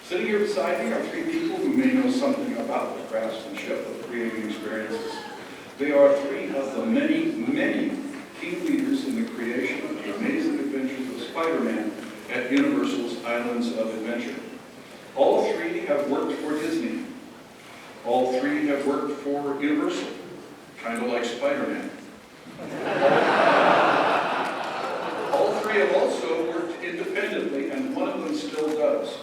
Sitting here beside me are three people who may know something about the craftsmanship of creating experiences. They are three of the many, many key leaders in the creation of the amazing adventures of Spider-Man at Universal's Islands of Adventure. All three have worked for Disney. All three have worked for Universal, kind of like Spider-Man. All three have also worked independently, and one of them still does.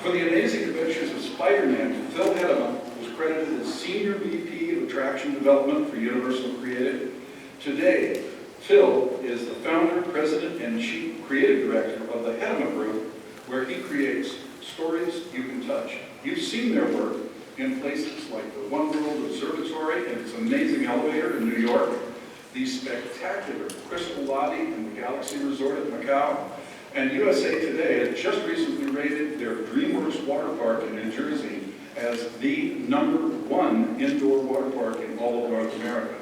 For the amazing adventures of Spider-Man, Phil Hedema was credited as Senior VP of Attraction Development for Universal Creative. Today, Phil is the founder, president, and chief creative director of the Hedema Group, where he creates stories you can touch. You've seen their work in places like the One World Observatory and its amazing elevator in New York, the spectacular Crystal Lobby and the Galaxy Resort at Macau, and USA Today has just recently rated their DreamWorks water park in New Jersey as the #1 indoor water park in all of North America.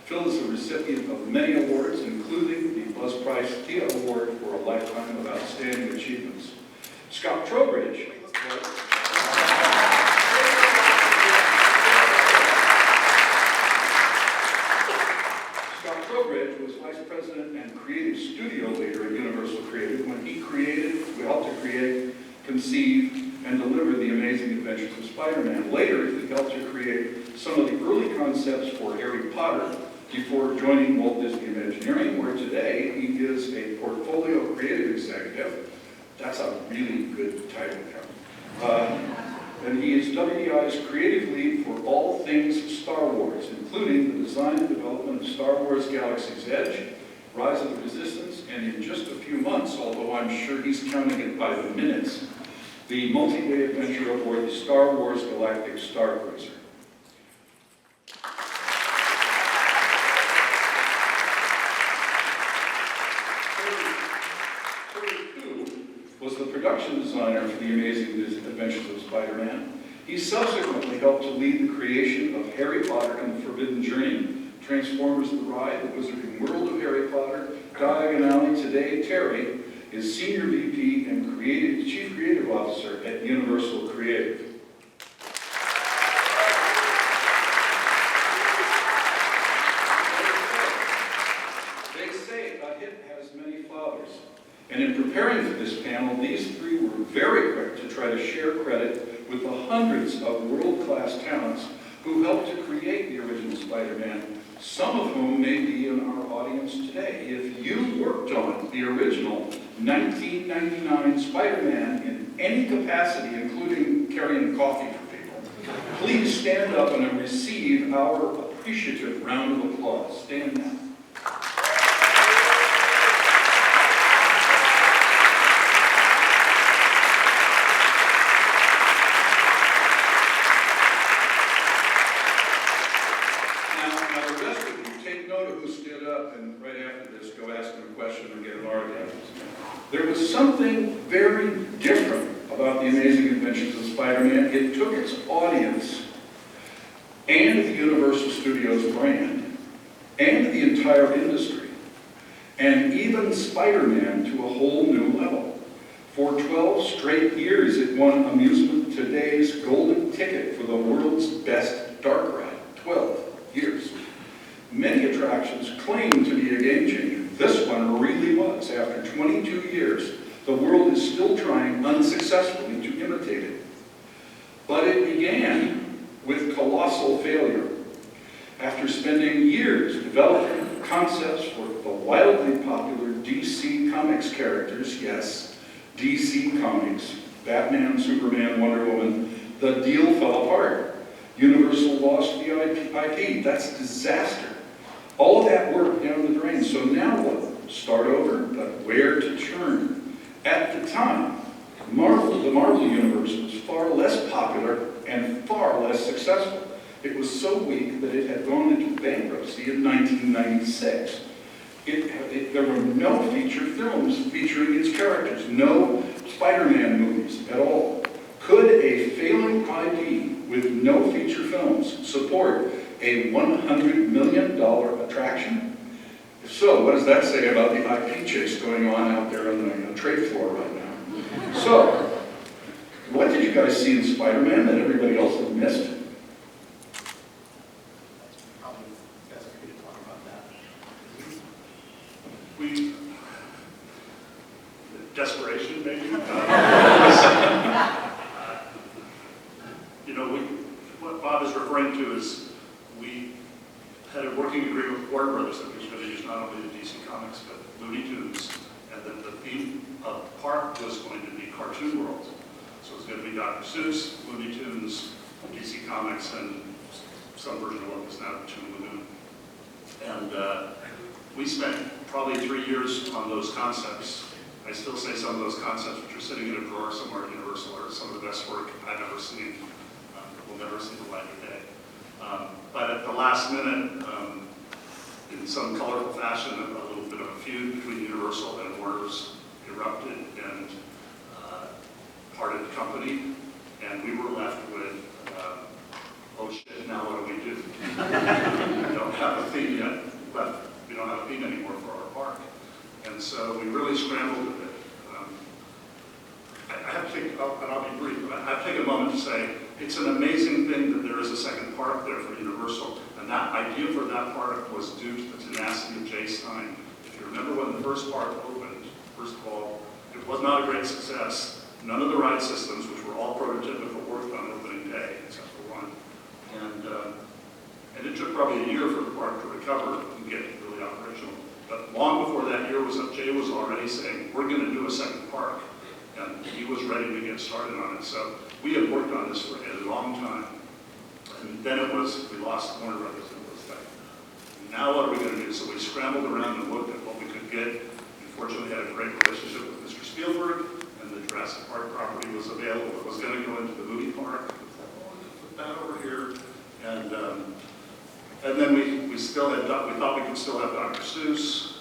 Phil is the recipient of many awards, including the Buzz Price TIA Award for a Lifetime of Outstanding Achievements. Scott Trowbridge was Vice President and Creative Studio Leader at Universal Creative when he helped to create, conceive, and deliver the amazing adventures of Spider-Man. Later, he helped to create some of the early concepts for Harry Potter before joining Walt Disney Imagineering, where today he is a portfolio creative executive. That's a really good title. And he is WDI's creative lead for all things Star Wars, including the design and development of Star Wars Galaxy's Edge, Rise of the Resistance, and in just a few months, although I'm sure he's counting it by the minutes, the multi-day adventure aboard the Star Wars Galactic Star Cruiser. Was the production designer for the amazing adventures of Spider-Man. He subsequently helped to lead the creation of Harry Potter and the Forbidden Journey, Transformers the Ride, The Wizarding World of Harry Potter, Diagon Alley. Today, Terry is Senior VP and Chief Creative Officer at Universal Creative. They say a hit has many fathers. And in preparing for this panel, these three were very quick to try to share credit with the hundreds of world-class talents who helped to create the original Spider-Man, some of whom may be in our audience today. If you worked on the original 1999 Spider-Man in any capacity, including carrying coffee for people, please stand up and receive our appreciative round of applause. Stand now. And right after this, go ask him a question or get an autograph. There was something very different about the amazing adventures of Spider-Man. It took its audience and the Universal Studios brand and the entire industry and even Spider-Man to a whole new level. For 12 straight years, it won Amusement Today's golden ticket for the world's best dark ride. 12 years. Many attractions claim to be a game changer. This one really was. After 22 years, the world is still trying unsuccessfully to imitate it. But it began with colossal failure. After spending years developing concepts for the wildly popular DC Comics characters, yes, DC Comics, Batman, Superman, Wonder Woman, the deal fell apart. Universal lost the IP. That's a disaster. All of that work down the drain. So now what? Start over, but where to turn? At the time, the Marvel Universe was far less popular and far less successful. It was so weak that it had gone into bankruptcy in 1996. There were no feature films featuring its characters, no Spider-Man movies at all. Could a failing IP with no feature films support a $100 million attraction? If so, what does that say about the IP chase going on out there on the trade floor right now? So, what guys see in Spider-Man that everybody else has missed? Probably best for you to talk about that. Desperation, maybe. What Bob is referring to is we had a working agreement with Warner Brothers that we was going to use not only the DC Comics but Looney Tunes, and then the theme of the park was going to be Cartoon World. So it's going to be Dr. Seuss, Looney Tunes, DC Comics, and some version of what is now Toon Lagoon. And we spent probably 3 years on those concepts. I still say some of those concepts which are sitting in a drawer somewhere at Universal are some of the best work I've ever seen. Will never see the light of day. But at the last minute, in some colorful fashion, a little bit of a feud between Universal and Warner's erupted and parted the company, and we were left with, oh shit, now what do we do? We don't have a theme yet, but we don't have a theme anymore for our park. And so we really scrambled with it. I have to take, and I'll be brief, but I have to take a moment to say, it's an amazing thing that there is a second park there for Universal, and that idea for that park was due to the tenacity of Jay Stein. If you remember when the first park opened, first of all, it was not a great success. None of the ride systems, which were all prototypical, worked on opening day, except for one. And it took probably a year for the park to recover and get really operational. But long before that year was up, Jay was already saying, we're going to do a second park. And he was ready to get started on it. So we had worked on this for a long time. And then we lost Warner Brothers. It was like, now what are we going to do? So we scrambled around and looked at what we could get. We fortunately had a great relationship with Mr. Spielberg, and the Jurassic Park property was available. It was going to go into the movie park. We thought, oh, we could put that over here. And then we still had, we thought we could still have Dr. Seuss.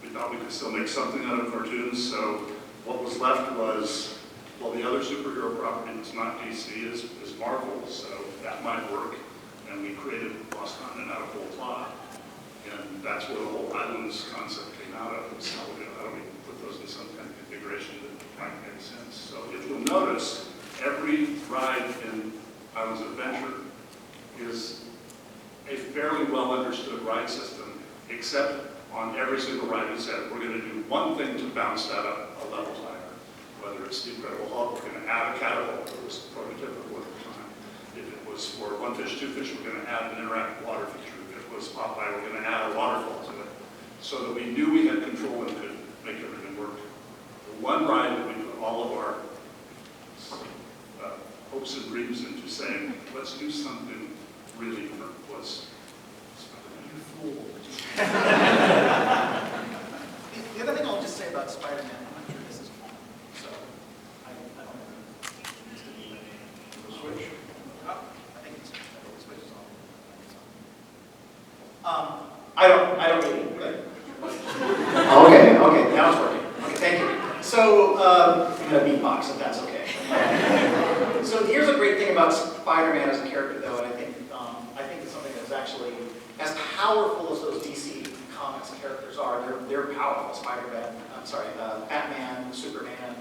We thought we could still make something out of cartoons. So what was left was, well, the other superhero property that's not DC is Marvel, so that might work. And we created Lost Continent out of whole cloth. And that's where the whole Islands concept came out of. So how do we put those in some kind of configuration that might make sense? So if you'll notice, every ride in Islands of Adventure is a fairly well understood ride system, except on every single ride we said, we're going to do one thing to bounce that up a level higher. Whether it's the Incredible Hulk, we're going to add a catapult that was prototypical at the time. If it was for One Fish, Two Fish, we're going to add an interactive water feature. If it was Popeye, we're going to add a waterfall to it. So that we knew we had control and could make everything work. The one ride that we put all of our hopes and dreams into saying, let's do something really different was Spider-Man. You fool. The other thing I'll just say about Spider-Man, I'm not sure this is on, so I don't know. It needs to be The switch. I think the switch is on. I don't really. Okay, now it's working. Okay, thank you. So I'm gonna beatbox if that's okay. So here's a great thing about Spider-Man as a character, though, and I think it's something that's actually as powerful as those DC Comics characters are. They're powerful. Batman, Superman.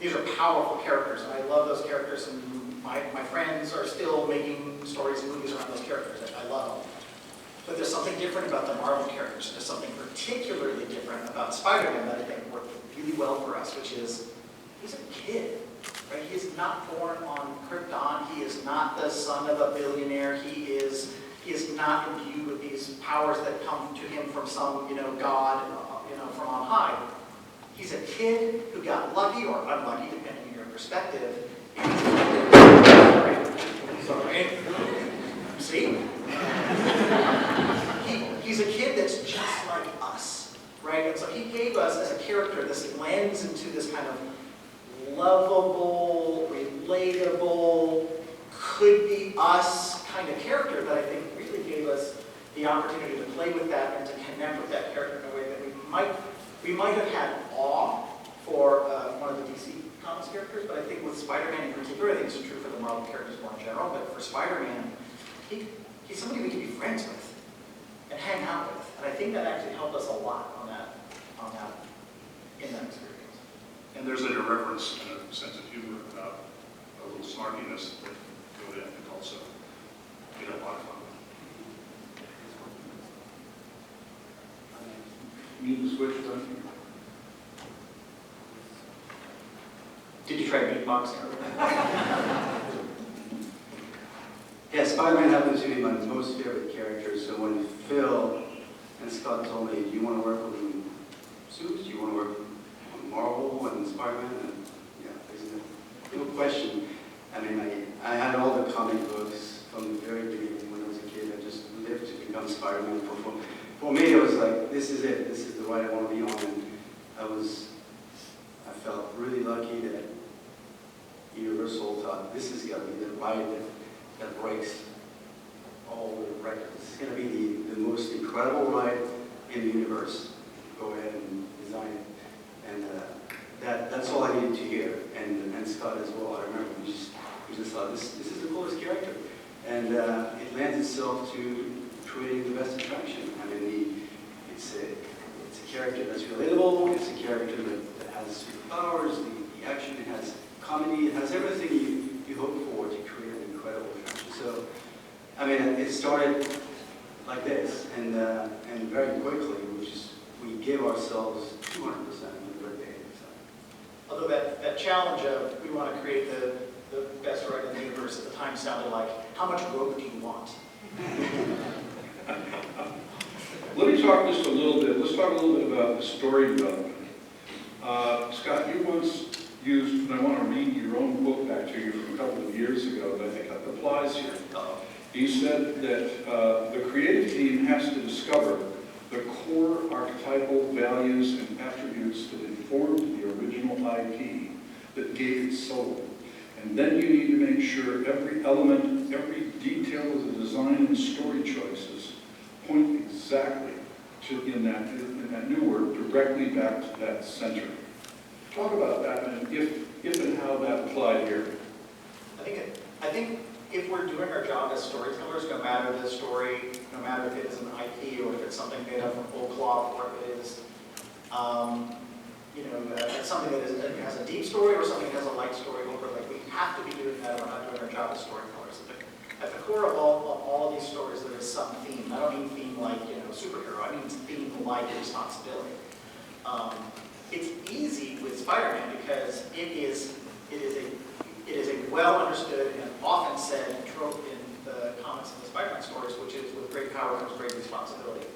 These are powerful characters, and I love those characters. And my friends are still making stories and movies around those characters. I love them. But there's something different about the Marvel characters. There's something particularly different about Spider-Man that I think worked really well for us, which is he's a kid. Right? He is not born on Krypton. He is not the son of a billionaire. He is not imbued with these powers that come to him from some, God, from on high. He's a kid who got lucky or unlucky, depending on your perspective. Sorry. See? He's a kid that's just like us, right? And so he gave us, as a character, this lens into this kind of lovable, relatable, could be us kind of character that I think really gave us the opportunity to play with that and to connect with that character in a way that we might have had awe for one of the DC Comics characters, but I think with Spider-Man in particular, I think it's true for the Marvel characters more in general, but for Spider-Man, he's somebody we can be friends with and hang out with, and I think that actually helped us a lot in that experience. And there's an irreverence and a sense of humor about a snarkiness that go in, and also we had a lot of fun. Need to switch button? Did you try beatboxing? Yeah, Spider-Man happens to be my most favorite character, so when Phil and Scott told me, do you want to work on suits? Do you want to work on Marvel and Spider-Man? And yeah, there's no question. I mean, I had all the comic books from the very beginning when I was a kid. I just lived to become Spider-Man. For me, it was like, this is it. This is the ride I want to be on. And I felt really lucky that Universal thought, this is going to be the ride that breaks all the records. It's going to be the most incredible ride in the universe. Go ahead and design it. And that's all I needed to hear. And Scott as well. I remember we just thought, this is the coolest character. And it lends itself to creating the best attraction. I mean, it's a character that's relatable. It's a character that has superpowers. The action, it has comedy, it has everything you hope for to create an incredible attraction. So, I mean, it started like this, and very quickly, we gave ourselves 200% in the very beginning. So. Although that challenge of we want to create the best ride in the universe at the time sounded like, how much rope do you want? Let me talk just a little bit. Let's talk a little bit about the story development. Scott, you once used, and I want to read your own book back to you from a couple of years ago that I think applies here. You said that the creative team has to discover the core archetypal values and attributes that informed the original IP that gave it soul. And then you need to make sure every element, every detail of the design and story choices point exactly to, in that new word, directly back to that center. Talk about that and if and how that applied here. I think if we're doing our job as storytellers, no matter the story, no matter if it is an IP or if it's something made up from whole cloth, or if it is, something that has a deep story or something that has a light story over, like we have to be doing that if we're not doing our job as storytellers. At the core of all of these stories, there is some theme. I don't mean theme like superhero. I mean theme like responsibility. It's easy with Spider-Man because it is a well understood and often said trope in the comics and the Spider-Man stories, which is with great power comes great responsibility.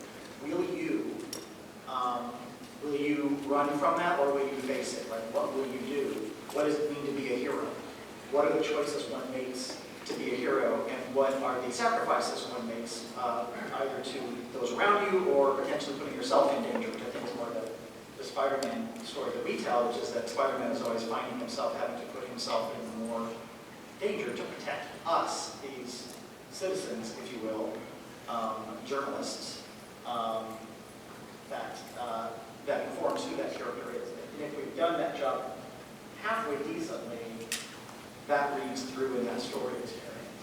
Will you run from that, or will you face it? Like, what will you do? What does it mean to be a hero? What are the choices one makes to be a hero, and what are the sacrifices one makes, either to those around you or potentially putting yourself in danger, which I think is more the Spider-Man story that we tell, which is that Spider-Man is always finding himself having to put himself in more danger to protect us, these citizens, if you will, journalists, that informs who that character is. And if we've done that job halfway decently, that reads through in that story experience.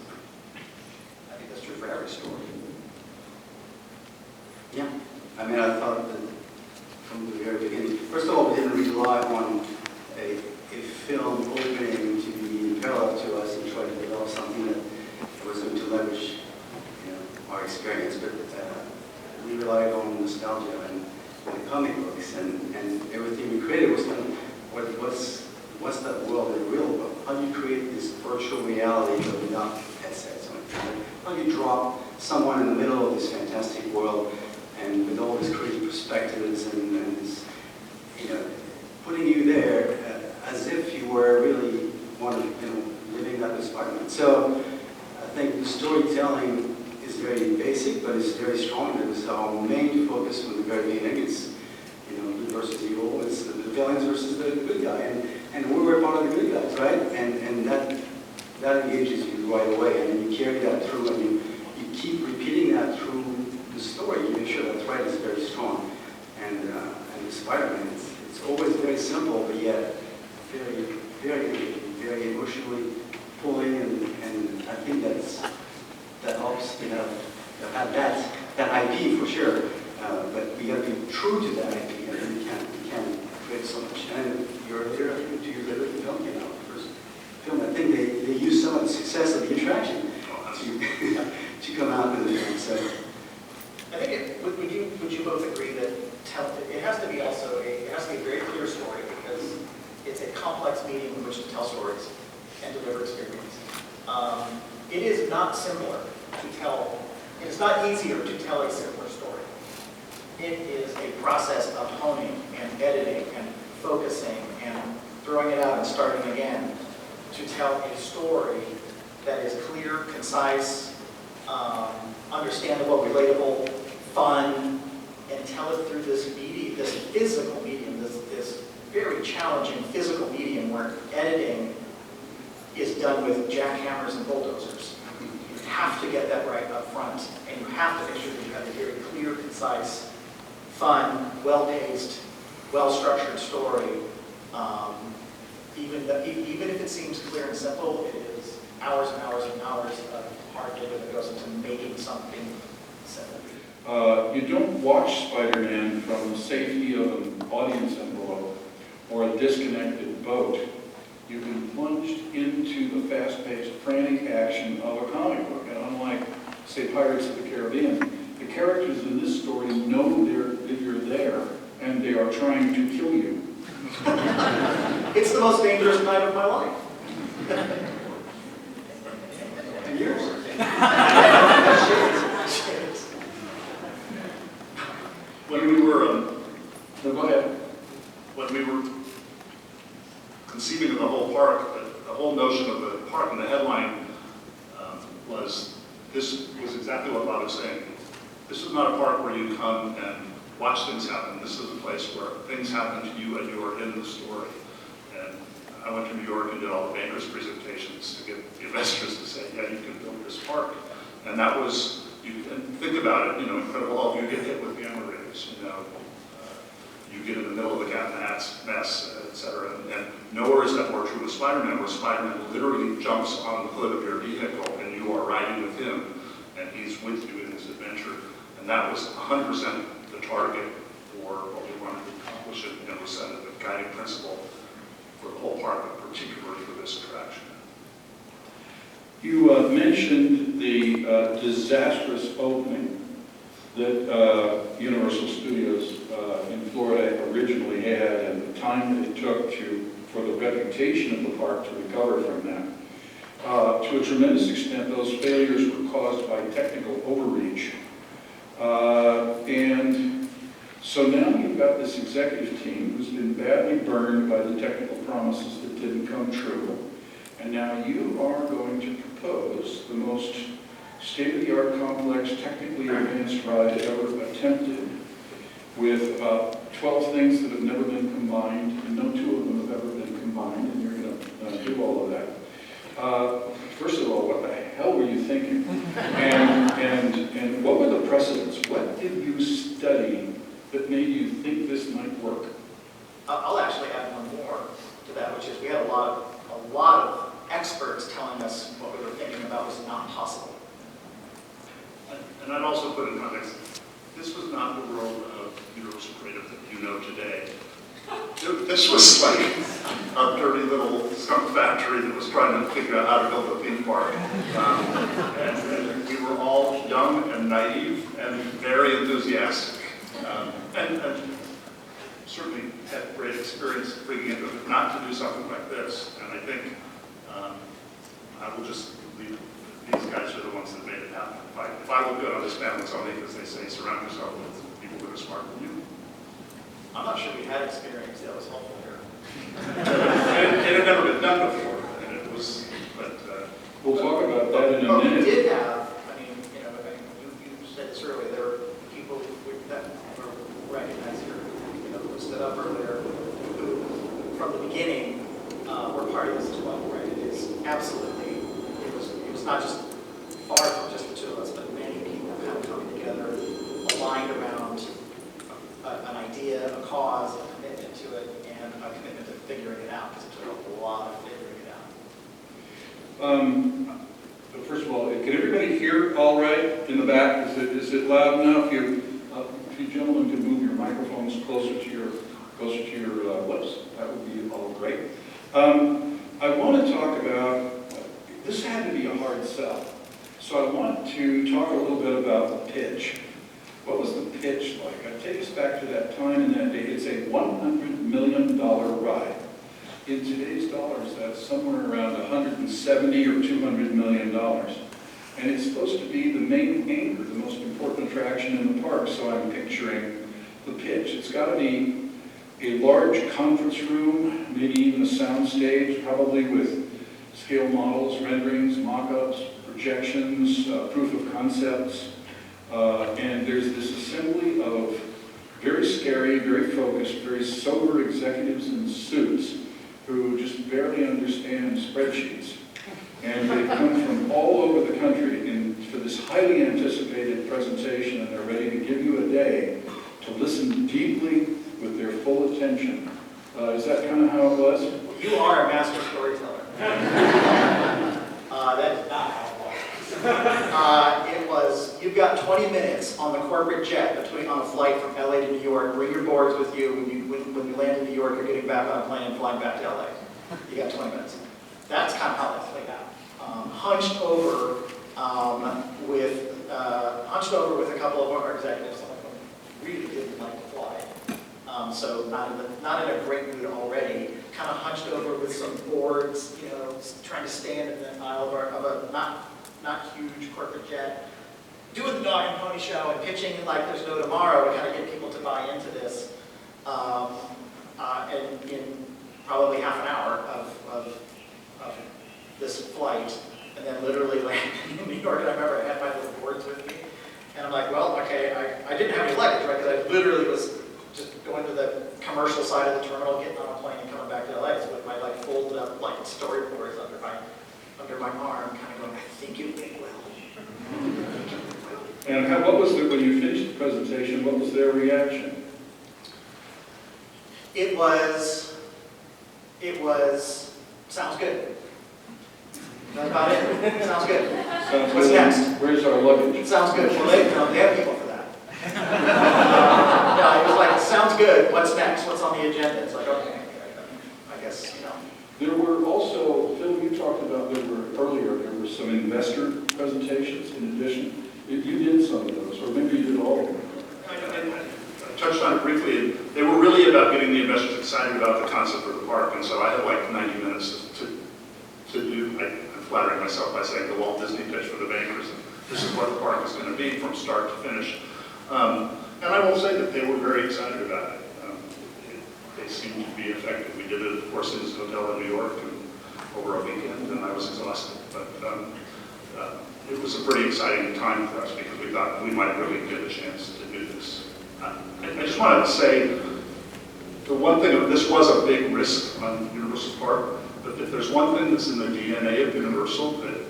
I think that's true for every story. Yeah, I mean, I thought that from the very beginning, first of all, we didn't rely on a film opening to be parallel to us and try to develop something that was going to leverage our experience, but we relied on nostalgia and the comic books, and everything we created was kind of, what's that world in the real world? How do you create this virtual reality but without headsets? How do you drop someone in the middle of this fantastic world and with all these crazy perspectives and this, putting you there as if you were really living that with Spider-Man. So I think the storytelling is very basic, but it's very strong. It was our main focus from the very beginning. It's good versus evil. It's the villains versus the good guy, and we were part of the good guys, right? And that engages you right away, and then you carry that through, and you keep repeating that through the story. You make sure that thread is very strong. And the Spider-Man, it's always very simple, but yet very, very engaging, very emotionally pulling, and I think that helps to have that IP for sure. But we got to be true to that IP, and we can't create so much. And a year later, 2 years later, the film came out. The first film, I think they used success of the attraction to come out with the film. So I think would you both agree that it has to be also it has to be a very clear story because it's a complex medium in which to tell stories and deliver experience. It is not simpler to tell. It's not easier to tell a simpler story. It is a process of honing and editing and focusing and throwing it out and starting again to tell a story that is clear, concise, understandable, relatable, fun, and tell it through this medium, this physical medium, this very challenging physical medium where editing is done with jackhammers and bulldozers. You have to get that right up front, and you have to make sure that you have a very clear, concise, fun, well-paced, well-structured story. Even if it seems clear and simple, it is hours and hours and hours of hard labor that goes into making something simple. You don't watch Spider-Man from the safety of an audience envelope or a disconnected boat. You've been plunged into the fast-paced, frantic action of a comic book. And unlike, say, Pirates of the Caribbean, the characters in this story know that you're there, and they are trying to kill you. It's the most dangerous night of my life. and yours. When we were, No, go ahead. when we were conceiving of the whole park, the whole notion of the park and the headline was, this was exactly what Bob was saying. This is not a park where you come and watch things happen. This is a place where things happen to you and you are in the story. And I went to New York and did all the bankers' presentations to get the investors to say, yeah, you can build this park. And that was, you can think about it, Incredible Hulk, you get hit with gamma rays, you get in the middle of the cat and mess, et cetera. And nowhere is that more true with Spider-Man, where Spider-Man literally jumps on the hood of your vehicle and you are riding with him and he's with you in his adventure. And that was 100% the target for what we wanted to accomplish and was set as the guiding principle for the whole park, but particularly for this attraction. You mentioned the disastrous opening that Universal Studios in Florida originally had, and the time that it took for the reputation of the park to recover from that. To a tremendous extent, those failures were caused by technical overreach. And so now you've got this executive team who's been badly burned by the technical promises that didn't come true. And now you are going to propose the most state-of-the-art, complex, technically advanced ride ever attempted, with about 12 things that have never been combined, and no two of them have ever been combined, and you're going to do all of that. First of all, what the hell were you thinking? And what were the precedents? What did you study that made you think this might work? I'll actually add one more to that, which is we had a lot of experts telling us what we were thinking about was not possible. And I'd also put in context, this was not the world of Universal Creative that you know today. This was like a dirty little skunk factory that was trying to figure out how to build a theme park. And we were all young and naive and very enthusiastic. And certainly had great experience bringing it not to do something like this. And I think I will just leave. These guys are the ones that made it happen. If I look good on this panel, it's only because they say surround yourself with people that are smarter than you. I'm not sure we had experience that was helpful here. It had never been done before, and it was, but... We'll talk about that in a We minute. did have, you said this earlier, there were people that were recognized here, who stood up earlier, who from the beginning were part of this as well, right? It is absolutely, it was not just far from just the two of us, but many people kind of coming together, aligned around an idea, a cause, a commitment to it, and a commitment to figuring it out, because it took a lot of figuring it out. First of all, can everybody hear all right in the back? Is it loud enough? If you gentlemen could move your microphones closer to your lips, that would be all great. I want to talk about, this had to be a hard sell. So I want to talk a little bit about the pitch. What was the pitch like? I take us back to that time in that day. It's a $100 million ride. In today's dollars, that's somewhere around 170 or $200 million. And it's supposed to be the main anchor, the most important attraction in the park. So I'm picturing the pitch. It's got to be a large conference room, maybe even a sound stage, probably with scale models, renderings, mock-ups, projections, proof of concepts. And there's this assembly of very scary, very focused, very sober executives in suits who just barely understand spreadsheets. And they come from all over the country for this highly anticipated presentation, and they're ready to give you a day to listen deeply with their full attention. Is that kind of how it was? You are a master storyteller. That's not how it was. You've got 20 minutes on the corporate jet on a flight from LA to New York. Bring your boards with you. When you land in New York, you're getting back on a plane and flying back to LA. You got 20 minutes. That's kind of how that played out. Hunched over with a couple of our executives. Some of them really didn't like to fly. So not in a great mood already. Kind of hunched over with some boards, trying to stand in the aisle of a not huge corporate jet, doing the dog and pony show and pitching like there's no tomorrow to kind of get people to buy into this. And in probably half an hour of this flight, and then literally landing in New York, and I remember I had my little boards with me, and I'm like, well, okay, I didn't have any luggage, right, because I literally was just going to the commercial side of the terminal, getting on a plane and coming back to LA, so with my folded up storyboards under my arm, kind of going, I think it went well. And what was when you finished the presentation, what was their reaction? It was, sounds good. That's about it. Sounds good. Sounds What's good. next? Where's our luggage? Sounds good. Well, they have people for that. No, it was like, sounds good. What's next? What's on the agenda? It's like, okay, I guess, There were also, Phil, you talked about there were some investor presentations in addition. You did some of those, or maybe you did all of them. I touched on it briefly, and they were really about getting the investors excited about the concept of the park, and so I had like 90 minutes to do. I'm flattering myself by saying the Walt Disney pitch for the bankers. This is what the park is going to be from start to finish. And I will say that they were very excited about it. They seemed to be effective. We did it at the Four Seasons Hotel in New York and over a weekend, and I was exhausted. But it was a pretty exciting time for us because we thought we might really get a chance to do this. I just wanted to say, the one thing, this was a big risk on Universal's part, but if there's one thing that's in the DNA of Universal, that,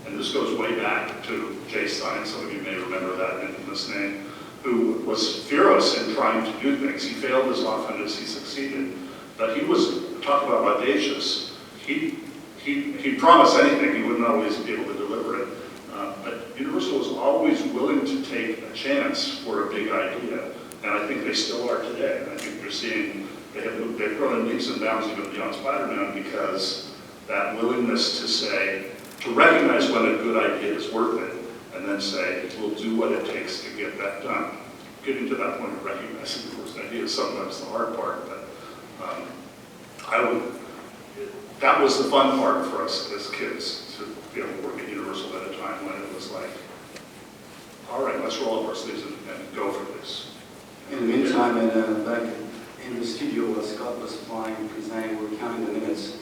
and this goes way back to Jay Stein, some of you may remember that infamous name, who was fearless in trying to do things. He failed as often as he succeeded, but he was, talk about audacious, he promised anything, he wouldn't always be able to deliver it. But Universal was always willing to take a chance for a big idea, and I think they still are today. And I think you're seeing they've grown in leaps and bounds even beyond Spider-Man because that willingness to say, to recognize when a good idea is worth it, and then say, we'll do what it takes to get that done. Getting to that point of recognizing the first idea is sometimes the hard part, but that was the fun part for us as kids, to be able to work at Universal at a time when it was like, all right, let's roll up our sleeves and go for this. In the meantime, back in the studio where Scott was flying, presenting, we were counting the minutes,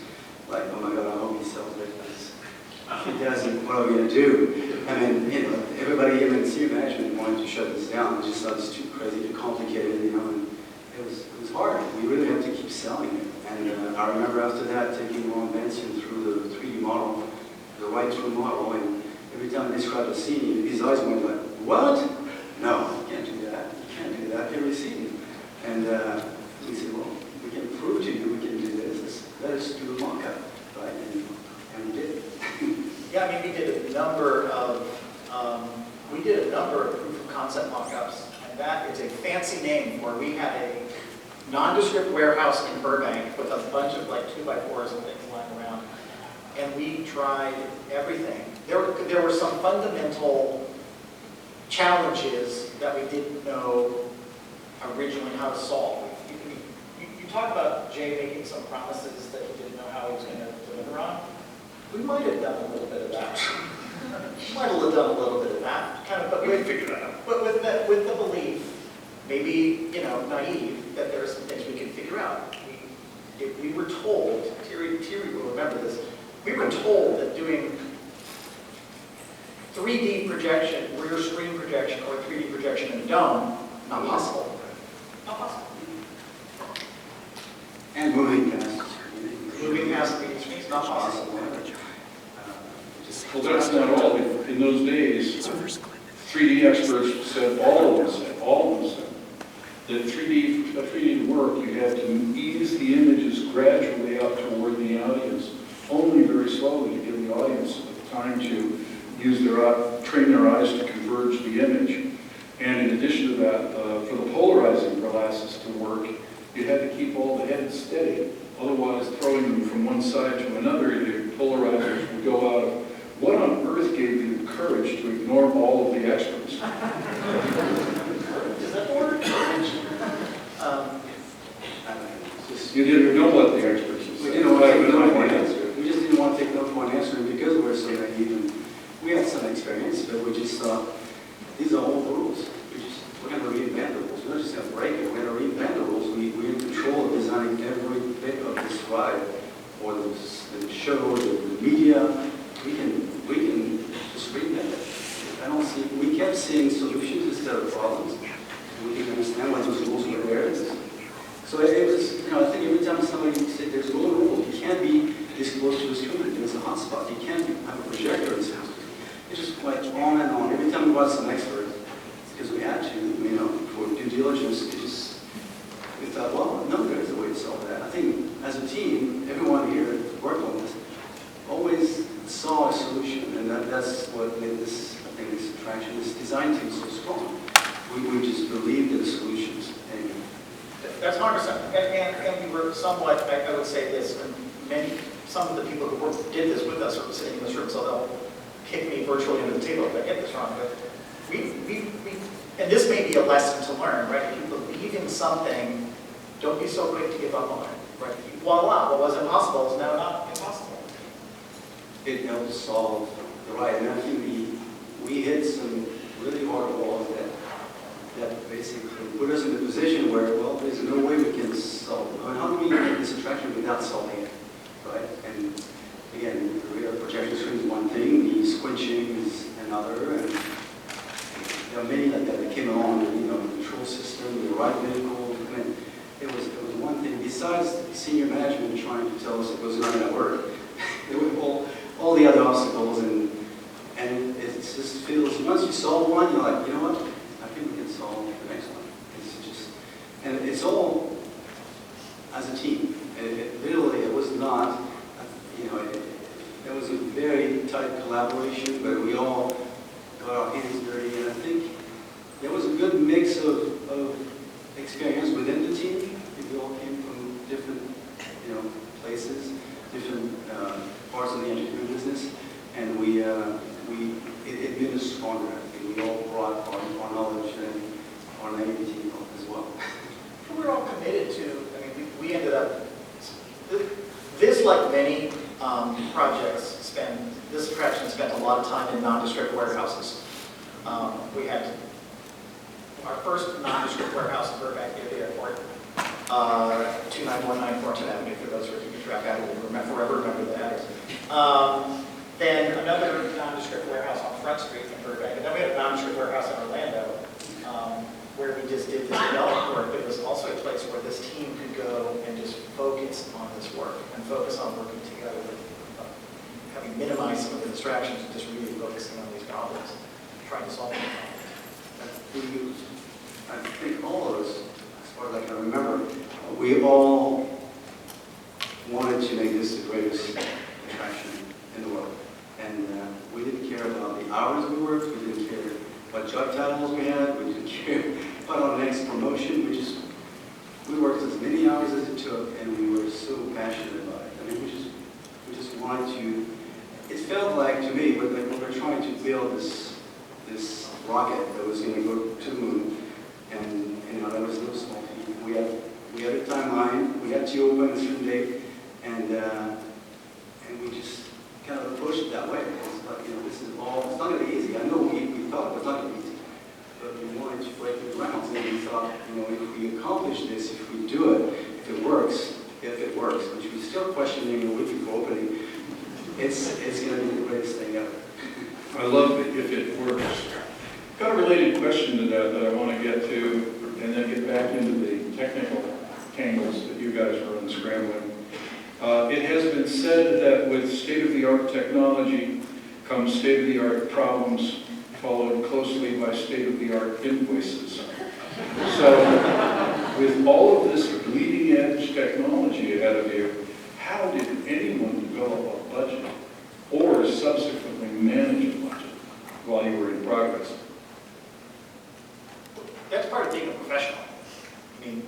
like, oh my God, I hope he sells it. If he doesn't, what are we going to do? I mean, everybody even in senior management wanted to shut this down. They just thought it's too crazy, too complicated, and it was hard. We really had to keep selling it. And I remember after that taking Ron Benson through the 3D model, the right-through model, and every time I described a scene, his eyes went like, what? No, you can't do that. You can't do that every scene. And we said, well, we can prove to you we can do this. Let us do a mock-up, right? And we did. Yeah, I mean, we did a number of proof of concept mock-ups, and that is a fancy name for, we had a nondescript warehouse in Burbank with a bunch of like 2x4s and things lying around. and we tried everything. There were some fundamental challenges that we didn't know originally how to solve. You talk about Jay making some promises that he didn't know how he was going to deliver on. We might have done a little bit of that. Might have done a little bit of that, kind of, but We can figure that out. but with the belief, maybe, naive, that there are some things we can figure out. We were told, Thierry will remember this, we were told that doing 3D projection, rear screen projection, or 3D projection in a dome, not possible. Not possible. And moving past. Moving past 3D screens, not possible. Well, that's not all. In those days, 3D experts said, all of them said, that 3D work, you had to ease the images gradually up toward the audience, only very slowly to give the audience time to train their eyes to converge the image. And in addition to that, for the polarizing glasses to work, you had to keep all the heads steady. Otherwise, throwing them from one side to another, the polarizers would go out of. What on earth gave you the courage to ignore all of the experts? Is that the word? You didn't know what the experts said. We didn't want to take no for an answer. We just didn't want to take no for an answer because we're so naive and we had some experience, but we just thought, these are all the rules. We're going to reinvent the rules. We're not just going to break it. We're going to reinvent the rules. We're in control of designing every bit of this ride, or the show, the media. We can just reinvent it. I don't see. We kept seeing solutions instead of problems. We didn't understand why those rules were there. So it was, I think every time somebody said there's no rule, you can't be this close to a student. It's a hotspot. You can't have a projector in this house. It just went on and on. Every time we brought some expert, because we had to, for due diligence, we thought, well, no, there's a way to solve that. I think as a team, everyone here that worked on this always saw a solution, and that's what made this, I think, this attraction, this design team so strong. We just believed in the solutions. And that's 100%. And we were somewhat, I would say this, and some of the people who did this with us are sitting in this room, so they'll kick me virtually under the table if I get this wrong. But and this may be a lesson to learn, right? If you believe in something, don't be so quick to give up on it, right? Voila, what was impossible is now not impossible. it helped solve the right. And I think we hit some really hard walls that basically put us in a position where, well, there's no way we can solve it. I mean, how do we make this attraction without solving it, right? And again, the rear projection screen is one thing, the squinching is another, and there are many like that came along with, the control system, the right vehicle. I mean, it was one thing, besides senior management trying to tell us it was not going to work. There were all the other obstacles, and it just feels, once you solve one, you're like, you know what, I think we can solve the next one. It's just, and it's all as a team. Literally, it was not, it was a very tight collaboration, but we all got our hands dirty, and I think there was a good mix of experience within the team. We all came from different, places, different parts of the engineering business, and it made us stronger. I think we all brought our knowledge and our naivety as well. We're all committed to, we ended up, this, like many projects, this attraction spent a lot of time in nondescript warehouses. We had our first nondescript warehouse in Burbank near the airport, 29194 Fortune Avenue, for those who are keeping track. I will forever remember the address. Then another nondescript warehouse on Front Street in Burbank. And then we had a nondescript warehouse in Orlando, where we just did this development work. But it was also a place where this team could go and just focus on this work and focus on working together, having minimized some of the distractions and just really focusing on these problems, trying to solve them. I think all of us, as far as I can remember, we all wanted to make this the greatest attraction in the world. And we didn't care about the hours we worked, we didn't care what job titles we had, we didn't care about our next promotion. We worked as many hours as it took, and we were so passionate about it. We just wanted to, it felt like to me, we were trying to build this rocket that was going to go to the moon, and that was no small feat. We had a timeline, we had to open a certain date, and we just kind of approached it that way. It's like, this is all, it's not going to be easy. I know we thought it was not going to be easy, but we wanted to break the ground, and we thought, if we accomplish this, if we do it, if it works, which we're still questioning a week before opening, it's going to be the greatest thing ever. I love it if it works. Got a related question to that I want to get to, and then get back into the technical tangles that you guys are unscrambling. It has been said that with state-of-the-art technology comes state-of-the-art problems, followed closely by state-of-the-art invoices. So, with all of this bleeding-edge technology ahead of you, how did anyone develop a budget or subsequently manage a budget while you were in progress? That's part of being a professional. I mean,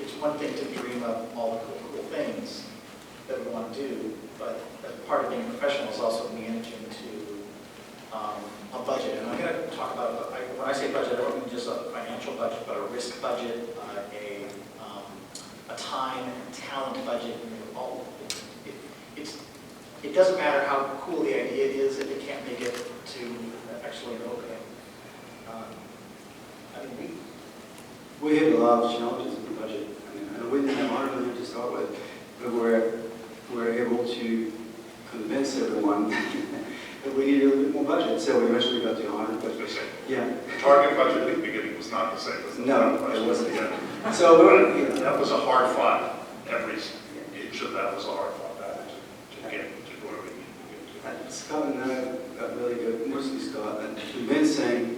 it's one thing to dream up all the cool things that we want to do, but part of being a professional is also managing a budget. And I'm going to talk about, when I say budget, I don't mean just a financial budget, but a risk budget, a time and talent budget. It doesn't matter how cool the idea is if it can't make it to actually an opening. We had a lot of challenges in the budget. We didn't have 100 million to start with, but we're able to convince everyone that we need a little bit more budget. So we eventually got to 100. But yeah, the target budget at the beginning was not the same as the it wasn't. Yeah. So that was a hard fought. Every inch of that was a hard fought battle to get to where we needed to get to. Scott and I got really good, mostly Scott, at convincing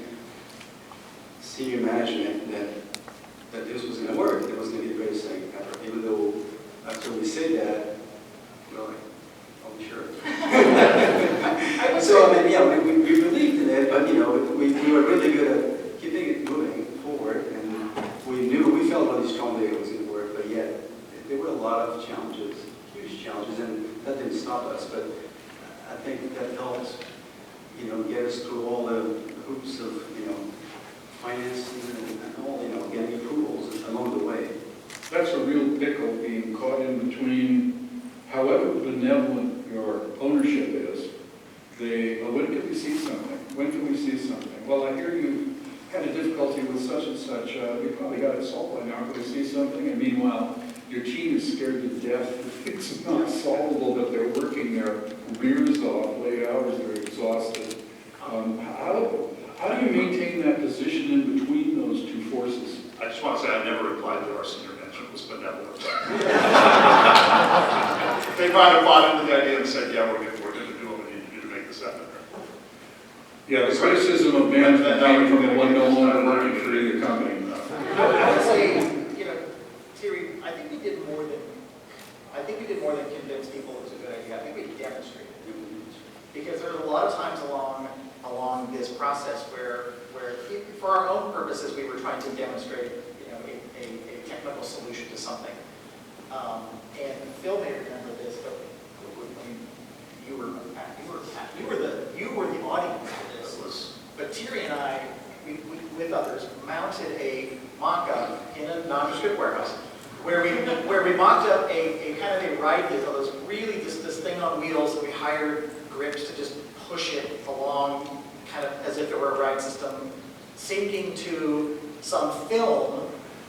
senior management that this was going to work. It was going to be the greatest thing ever. Even though after we said that, we're like, oh, sure. So, we believed in it, but, we were really good at keeping it moving forward, and we felt really strongly it was going to work, but yet, there were a lot of challenges, huge challenges, and that didn't stop us, but I think that helped, get us through all the hoops of, financing and all, getting approvals along the way. That's a real pickle, being caught in between, however benevolent your ownership is, when can we see something? When can we see something? Well, I hear you had a difficulty with such and such. You probably got it solved by now. Can we see something? And meanwhile, your team is scared to death. It's not solvable, but they're working their rears off, late hours, they're exhausted. How do you maintain that position in between those two forces? I just want to say I never implied that our senior management was benevolent. They kind of bought into the idea and said, yeah, we're going to do what we need to do to make this happen. Yeah, the criticism of management came from the one no longer working for either company. I would say, Thierry, I think we did more than convince people it was a good idea. I think we demonstrated it. Because there's a lot of times along this process where for our own purposes, we were trying to demonstrate, a technical solution to something. And Phil may remember this, but you were the audience for this. But Thierry and I, we with others, mounted a mock-up in a nondescript warehouse where we mocked up a kind of a ride vehicle. It was really this thing on wheels, and we hired grips to just push it along, kind of as if it were a ride system, syncing to some film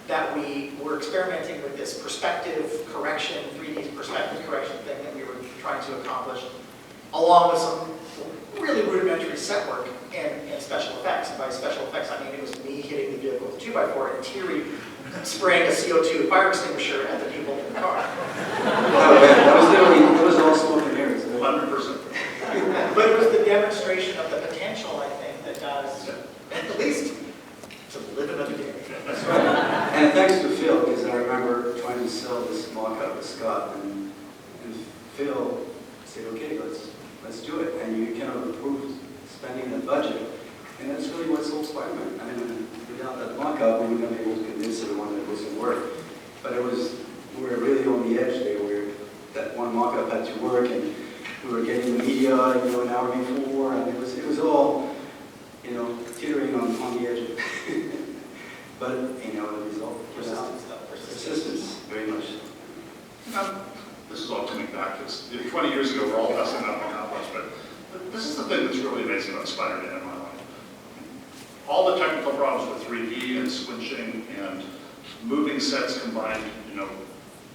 that we were experimenting with this perspective correction, 3D perspective correction thing that we were trying to accomplish, along with some really rudimentary set work and special effects. And by special effects, I mean it was me hitting the vehicle with a 2x4 and Thierry spraying a CO2 fire extinguisher at the people in the car. That was all smoke and mirrors. 100%. But it was the demonstration of the potential, I think, that got us at least to live another day. That's right. And thanks to Phil, because I remember trying to sell this mock-up to Scott, and Phil said, okay, let's do it. And you kind of approved spending that budget. And that's really what sold Spider-Man. I mean, without that mock-up, we wouldn't be able to convince everyone that it wasn't work. But we were really on the edge there. that one mock-up had to work, and we were getting the media, an hour before, and it was all, teetering on the edge of it. But, the result came out. Persistence, very much. This is all coming back. 20 years ago, we're all messing up on complex, but this is the thing that's really amazing about Spider-Man in my mind. All the technical problems with 3D and switching and moving sets combined,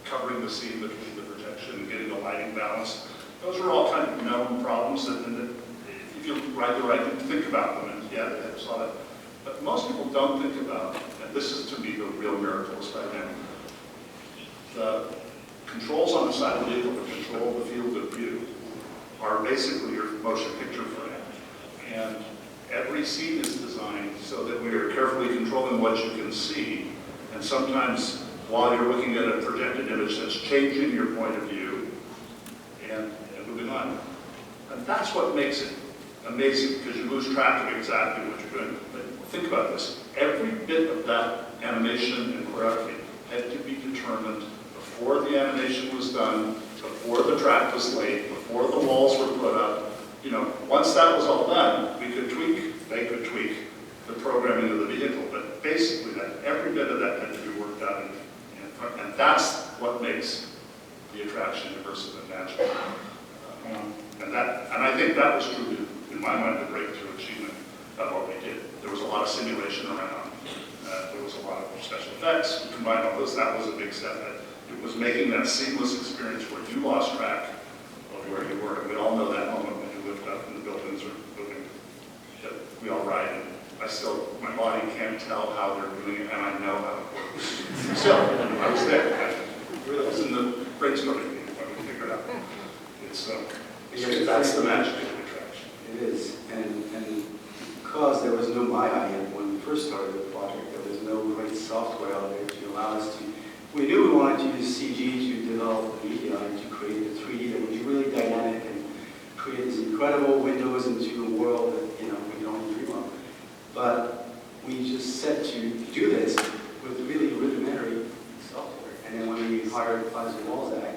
covering the scene between the projection and getting the lighting balance, those are all kind of known problems that if you write the right thing, think about them, and yeah, they have a lot of. But most people don't think about, and this is to me the real miracle of Spider-Man, the controls on the side of the vehicle that control the field of view are basically your motion picture frame. And every scene is designed so that we are carefully controlling what you can see. And sometimes while you're looking at a projected image that's changing your point of view and moving on. And that's what makes it amazing, because you lose track of exactly what you're doing. But think about this. Every bit of that animation and choreography had to be determined before the animation was done, before the track was laid, before the walls were put up. Once that was all done, they could tweak the programming of the vehicle, but basically every bit of that had to be worked out, and that's what makes the attraction immersive and magical. And I think that was truly, in my mind, the breakthrough achievement of what we did. There was a lot of simulation around. There was a lot of special effects. We combined all those. That was a big step. It was making that seamless experience where you lost track of where you were. And we all know that moment when you lift up and the buildings are moving. We all ride, and my body can't tell how they're doing it, and I know how it works. Still, I was there. I was in the brainstorming meeting when we figured it out. That's the magic of the attraction. It is, and because there was no Maya yet when we first started the project, there was no great software out there to allow us to. We knew we wanted to use CG to develop the media and to create the 3D that would be really dynamic and create these incredible windows into a world that we can only dream of. But we just set to do this with really rudimentary software. And then when we hired Faisal Walzak,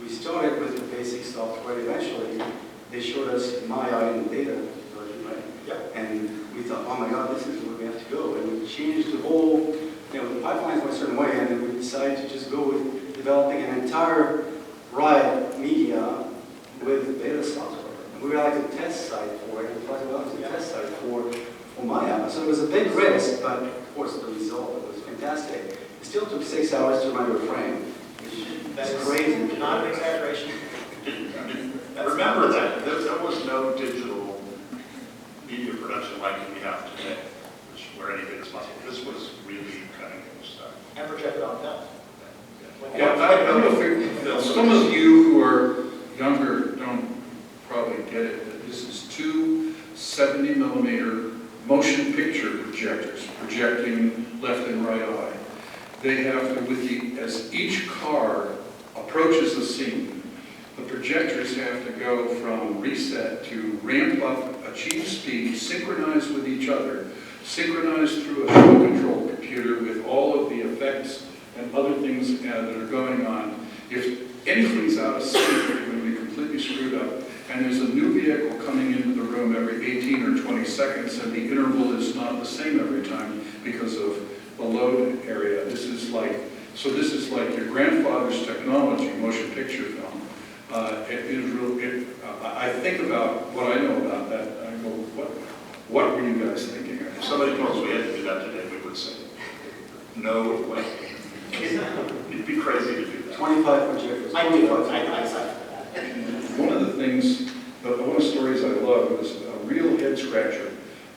we started with the basic software. Eventually, they showed us Maya in the data version, right? Yeah. And we thought, oh my God, this is where we have to go. And we changed the whole, the pipelines went a certain way, and then we decided to just go with developing an entire ride media with beta software. And we were like a test site for it, and Faisal was a test site for Maya. So it was a big risk, but of course the result was fantastic. It still took 6 hours to render a frame. That's crazy. Not an exaggeration. Remember that there was no digital media production like we have today, where anything is possible. This was really cutting edge stuff. And projected on film. Yeah, I don't know if some of you who are younger don't probably get it, but this is two 70mm motion picture projectors projecting left and right eye. They have to, as each car approaches the scene, the projectors have to go from reset to ramp up, achieve speed, synchronize with each other, synchronize through a show control computer with all of the effects and other things that are going on. If anything's out of sync, you're going to be completely screwed up. And there's a new vehicle coming into the room every 18 or 20 seconds, and the interval is not the same every time because of the load area. This is like your grandfather's technology, motion picture film. I think about what I know about that, and I go, what were you guys thinking? If somebody told us we had to do that today, we would say, no way. It'd be crazy to do that. 25 projectors. I do. I decided for that. One of the things, one of the stories I love is a real head scratcher.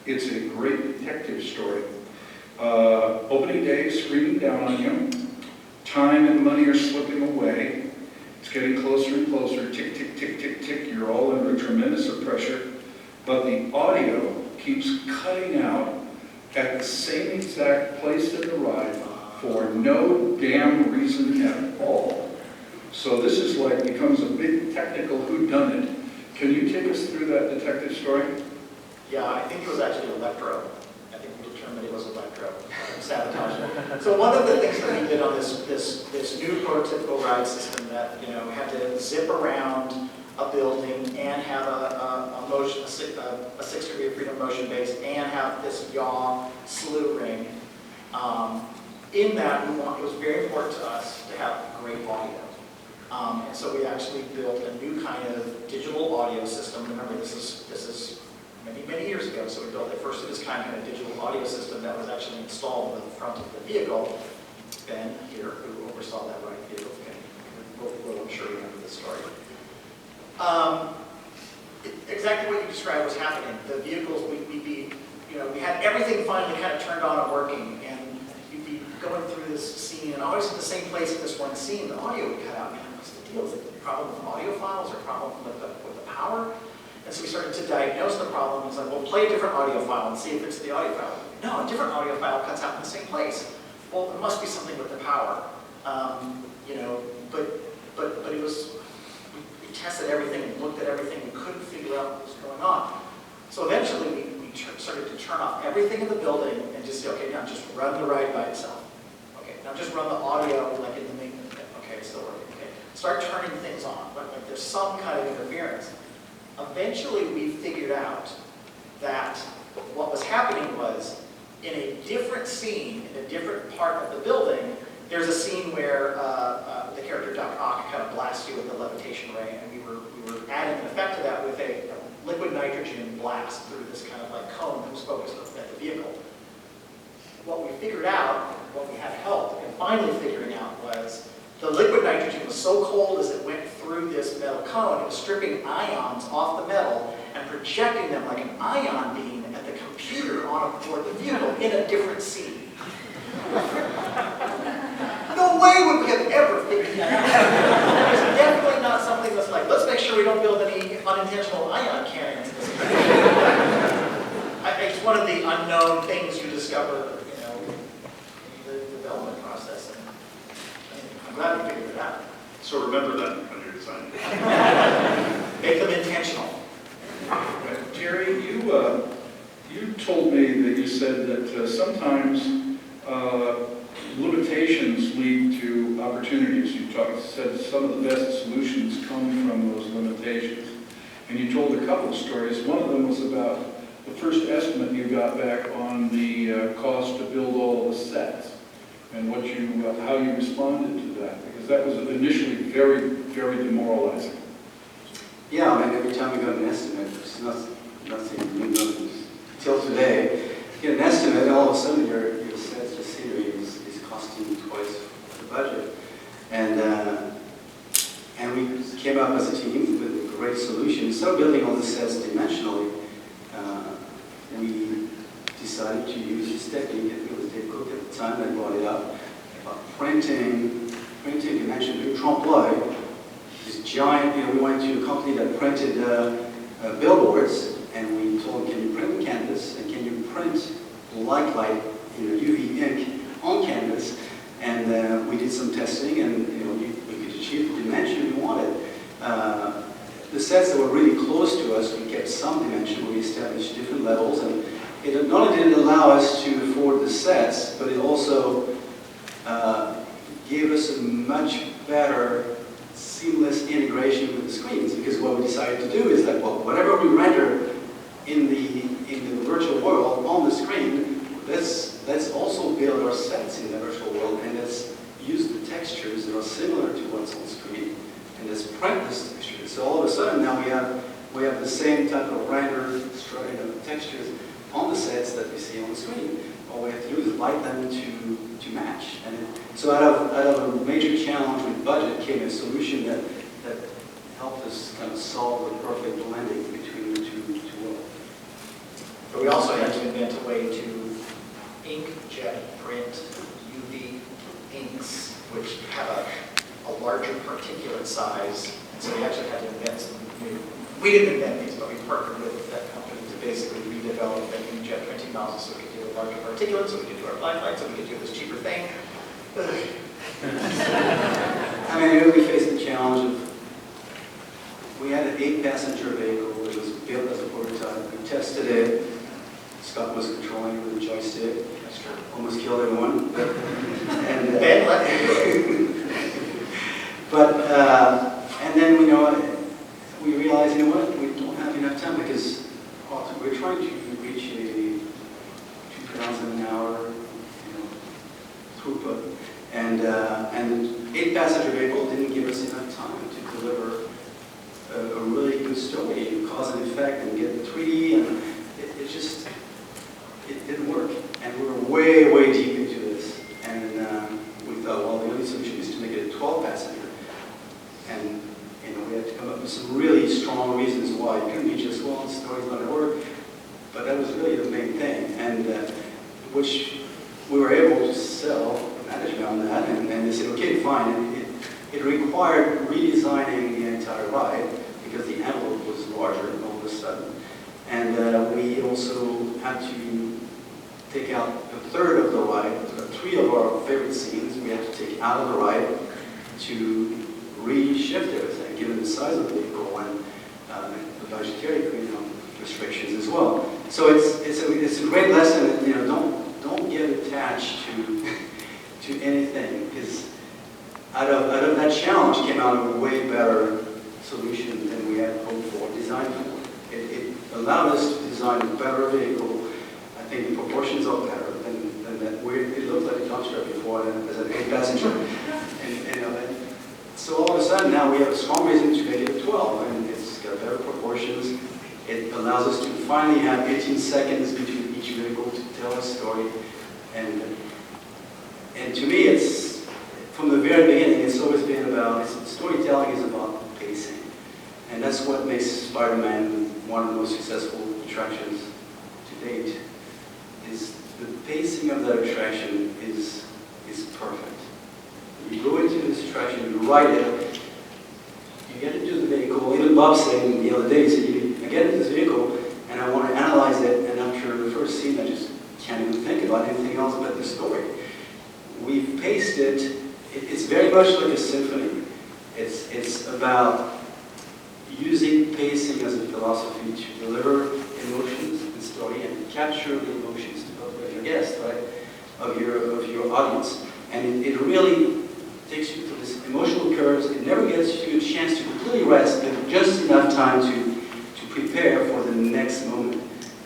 It's a great detective story. Opening day, screaming down on you. Time and money are slipping away. It's getting closer and closer. Tick, tick, tick, tick, tick. You're all under tremendous pressure. But the audio keeps cutting out at the same exact place in the ride for no damn reason at all. So this is becomes a big technical whodunit. Can you take us through that detective story? Yeah, I think it was actually Electro at think we determined it was electro sabotage. So one of the things that we did on this new prototypical ride system that, you know, we had to zip around a building and have a motion, a 6 degree of freedom motion base, and have this yaw slew ring. In that, it was very important to us to have great audio. And so we actually built a new kind of digital audio system. Remember, this is many years ago, so we built a first of its kind of digital audio system that was actually installed in the front of the vehicle. Ben here, who oversaw that ride vehicle, will I'm sure remember this story. Exactly what you described was happening. The vehicles, we had everything finally kind of turned on and working, and you'd be going through this scene, and always in the same place at this one scene, the audio would cut out. Man, what's the deal? Is it a problem with audio files or a problem with the power? And so we started to diagnose the problem. It's like, well, play a different audio file and see if it's the audio file. No, a different audio file cuts out in the same place. Well, it must be something with the power. But it was, we tested everything and looked at everything and couldn't figure out what was going on. So eventually we started to turn off everything in the building and just say, okay, now just run the ride by itself. Okay, now just run the audio like in the main, okay, it's still working. Okay, start turning things on, like there's some kind of interference. Eventually we figured out that what was happening was in a different scene, in a different part of the building, there's a scene where the character Doc Ock kind of blasts you with a levitation ray, and we were adding an effect to that with a liquid nitrogen blast through this kind of like cone that was focused at the vehicle. What we figured out, what we had help in finally figuring out was the liquid nitrogen was so cold as it went through this metal cone, it was stripping ions off the metal and projecting them like an ion beam at the computer on board the vehicle in a different scene. No way would we have ever figured that out. It's definitely not something that's like, let's make sure we don't build any unintentional ion cannons. It's one of the unknown things you discover, in the development process. And I'm glad we figured it out. So remember that when you're designing. Make them intentional. Jerry, you told me that you said that sometimes limitations lead to opportunities. You said some of the best solutions come from those limitations. And you told a couple of stories. One of them was about the first estimate you got back on the cost to build all the sets and how you responded to that, because that was initially very, very demoralizing. Yeah, I mean, every time we got an estimate, it's nothing new until today. You get an estimate, and all of a sudden your sets, your scenery is costing you twice the budget. And we came up as a team with a great solution. Instead of building all the sets dimensionally, we decided to use this technique. I think it was Dave Cook at the time that brought it up, printing dimension, doing trompe-l'oeil. This giant, we went to a company that printed billboards, and we told them, can you print canvas, and can you print light, UV ink on canvas? And we did some testing, and we could achieve the dimension we wanted. The sets that were really close to us, we kept some dimension. We established different levels, and it not only didn't allow us to afford the sets, but it also gave us a much better seamless integration with the screens, because what we decided to do is that, well, whatever we render in the virtual world on the screen, let's also build our sets in the virtual world, and let's use the textures that are similar to what's on screen, and let's print this texture. So all of a sudden now we have the same type of rendered textures on the sets that we see on the screen. All we have to do is light them to match. And so out of a major challenge with budget came a solution that helped us kind of solve the perfect blending between the two worlds. But we also had to invent a way to inkjet print UV inks, which have a larger particulate size. And so we actually had to invent some new, we didn't invent these, but we partnered with that company to basically redevelop the inkjet printing nozzle so we could do a larger particulate, so we could do our black light, so we could do this cheaper thing. I mean, here we faced the challenge of, we had an 8-passenger vehicle. It was built as a prototype. We tested it Scott was controlling with the joystick, That's true. almost killed everyone. And, Ben let me do it. but, and then, we realized, you know what, we don't have enough time because we're trying to reach a 2,000 an hour, throughput. And the 8-passenger vehicle didn't give us enough time to deliver a really good story, cause and effect, and get 3D, and it didn't work. And we were way, way deep into this. And we thought, well, the only solution is to make it a 12-passenger. And we had to come up with some really strong reasons why. It couldn't be just, well, the story's not going to work. But that was really the main thing, and which we were able to sell management on that, and they said, okay, fine. And it required redesigning the entire ride because the envelope was larger all of a sudden. And we also had to take out a third of the ride, 3 of our favorite scenes we had to take out of the ride to reshift everything, given the size of the vehicle and the budgetary restrictions as well. So it's a great lesson that, don't get attached to anything, because out of that challenge came out a way better solution than we had hoped for, designed for. It allowed us to design a better vehicle. I think the proportions are better than that. It looked like a dump truck before as an 8-passenger. And so all of a sudden now we have a strong reason to make it a 12, and it's got better proportions. It allows us to finally have 18 seconds between each vehicle to tell a story. And to me, it's, from the very beginning, it's always been about, storytelling is about pacing. And that's what makes Spider-Man one of the most successful attractions to date, is the pacing of that attraction is perfect. You go into this attraction, you ride it, you get into the vehicle. Even Bob said the other day, he said, I get into this vehicle and I want to analyze it, and after the first scene, I just can't even think about anything else but the story. We've paced it. It's very much like a symphony. It's about using pacing as a philosophy to deliver emotions and story and capture the emotions of your guest, right? Of your audience. And it really takes you through this emotional curves. It never gets you a chance to completely rest, but just enough time to prepare for the next moment.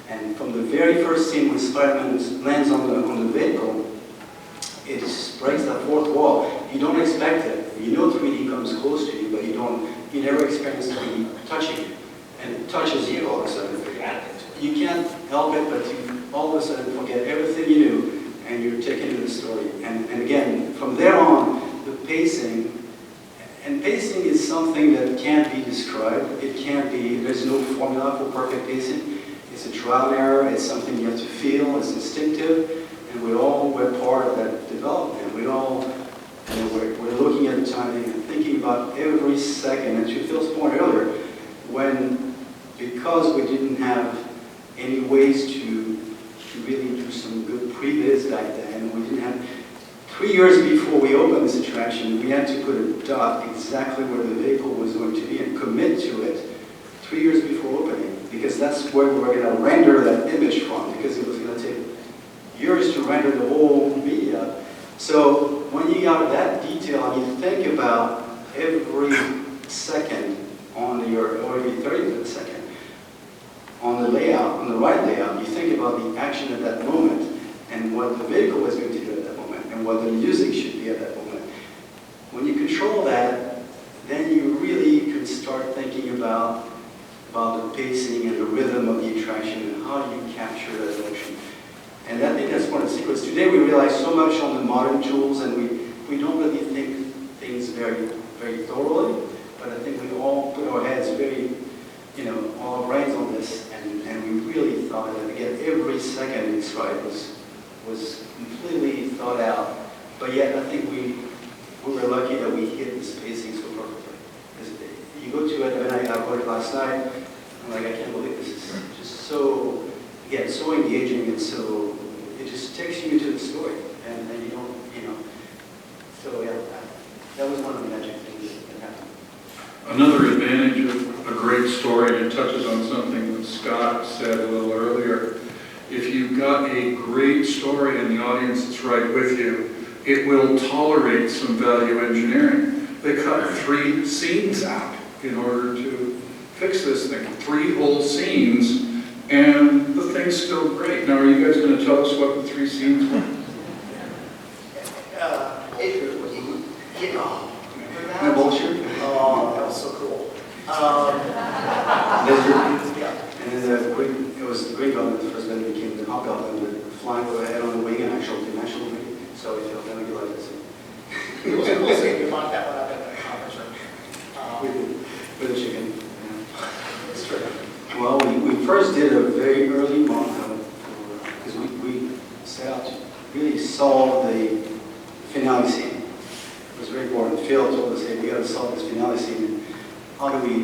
And from the very first scene when Spider-Man lands on the vehicle, it breaks that fourth wall. You don't expect it. You know 3D comes close to you, but you never experience 3D touching you. And it touches you all of a sudden. You can't help it, but you all of a sudden forget everything you knew, and you're taken into the story. And again, from there on, the pacing, and pacing is something that can't be described. It can't be, there's no formula for perfect pacing. It's a trial and error. It's something you have to feel. It's instinctive. And we're part of that development. We're looking at the timing and thinking about every second. And to Phil's point earlier, because we didn't have any ways to really do some good pre-bids back then, we didn't have, 3 years before we opened this attraction, we had to put a dot exactly where the vehicle was going to be and commit to it 3 years before opening, because that's where we were going to render that image from, because it was going to take years to render the whole media. So when you got that detail and you think about every second or every 30th second on the layout, on the ride layout, you think about the action at that moment and what the vehicle is going to do at that moment and what the music should be at that moment. When you control that, then you really can start thinking about the pacing and the rhythm of the attraction and how do you capture that emotion. And I think that's one of the secrets. Today we rely so much on the modern tools, and we don't really think things very, very thoroughly, but I think we all put our heads very, all our brains on this, and we really thought that, again, every second in this ride was completely thought out. But yet I think we were lucky that we hit the spacing so perfectly. You go to it, and I wrote it last night, I'm like, I can't believe this is just so, again, so engaging, and so it just takes you into the story, and then you don't, so yeah, that was one of the magic things that happened. Another advantage of a great story, and it touches on something that Scott said a little earlier, if you've got a great story and the audience is right with you, it will tolerate some value engineering. They cut 3 scenes out in order to fix this thing. 3 whole scenes, and the thing's still great. Now, are you guys going to tell us what the 3 scenes were? Remember My that? bullshit. Oh, that was so cool. Yeah. And then it was the Green Goblin that first then became the Hobgoblin, with flying overhead on the wing and actual dimensional wing. So if you'll never get like this. It was a cool scene. We mocked that one up in the conference room. With a chicken. It's true. Well, we first did a very early mock-up because we set out to really solve the finale scene. It was very important. Phil told us, hey, we got to solve this finale scene. And how do we,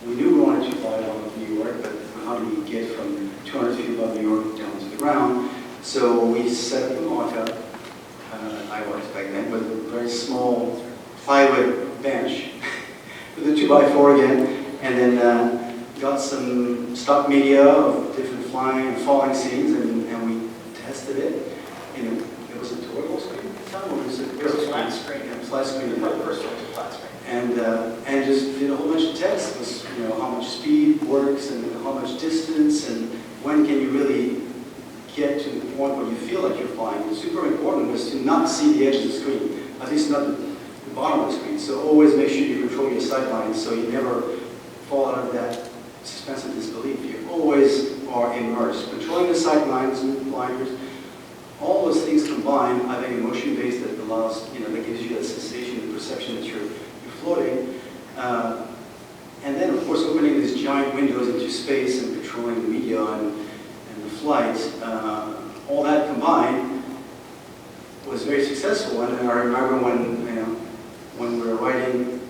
we knew we wanted to fly out of New York, but how do we get from 200 feet above New York down to the ground? So we set up the mock-up, I was back then, with a very small plywood bench with a 2x4 again, and then got some stock media of different flying and falling scenes, and we tested it. It was a total screen at the time, or was it? It was a flat screen. Yeah, flat screen. The first one was a flat screen. And just did a whole bunch of tests. It was, how much speed works and how much distance and when can you really get to the point where you feel like you're flying. And super important was to not see the edge of the screen, at least not the bottom of the screen. So always make sure you control your sight lines so you never fall out of that suspense of disbelief. You always are immersed. Controlling the sight lines and blinders, all those things combined, having a motion base that allows, that gives you that sensation, the perception that you're floating. And then, of course, opening these giant windows into space and controlling the media and the flight, all that combined was very successful. And I remember when we were writing,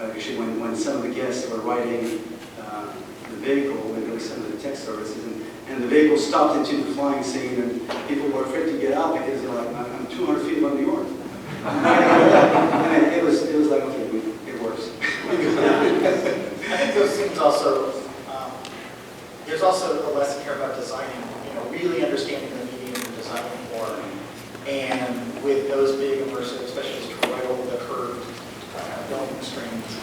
actually when some of the guests were writing the vehicle, when there were some of the tech services, and the vehicle stopped into the flying scene, and people were afraid to get out because they're like, I'm 200 feet above New York. And it was like, okay, it works. I think those scenes also, there's also a lesson here about designing, really understanding the medium you're designing for. And with those big immersive, especially as right over the curved building screens,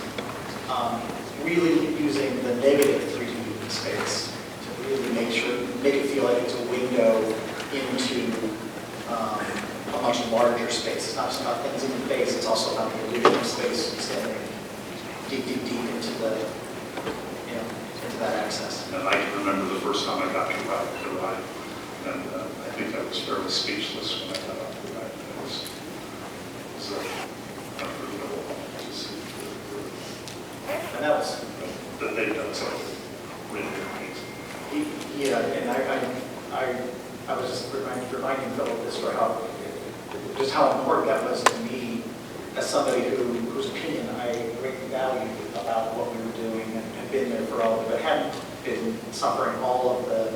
really using the negative 3D space to really make it feel like it's a window into a much larger space. It's not just about things in the face, it's also about the illusion of space extending deep into the, into that access. And I can remember the first time I got to ride, and I think I was fairly speechless when I got off the ride. It was unforgettable to see And that was, that they've done something really amazing. yeah, and I was just reminding Phil of this for just how important that was to me as somebody whose opinion I greatly valued about what we were doing and had been there for all of it, but hadn't been suffering all of the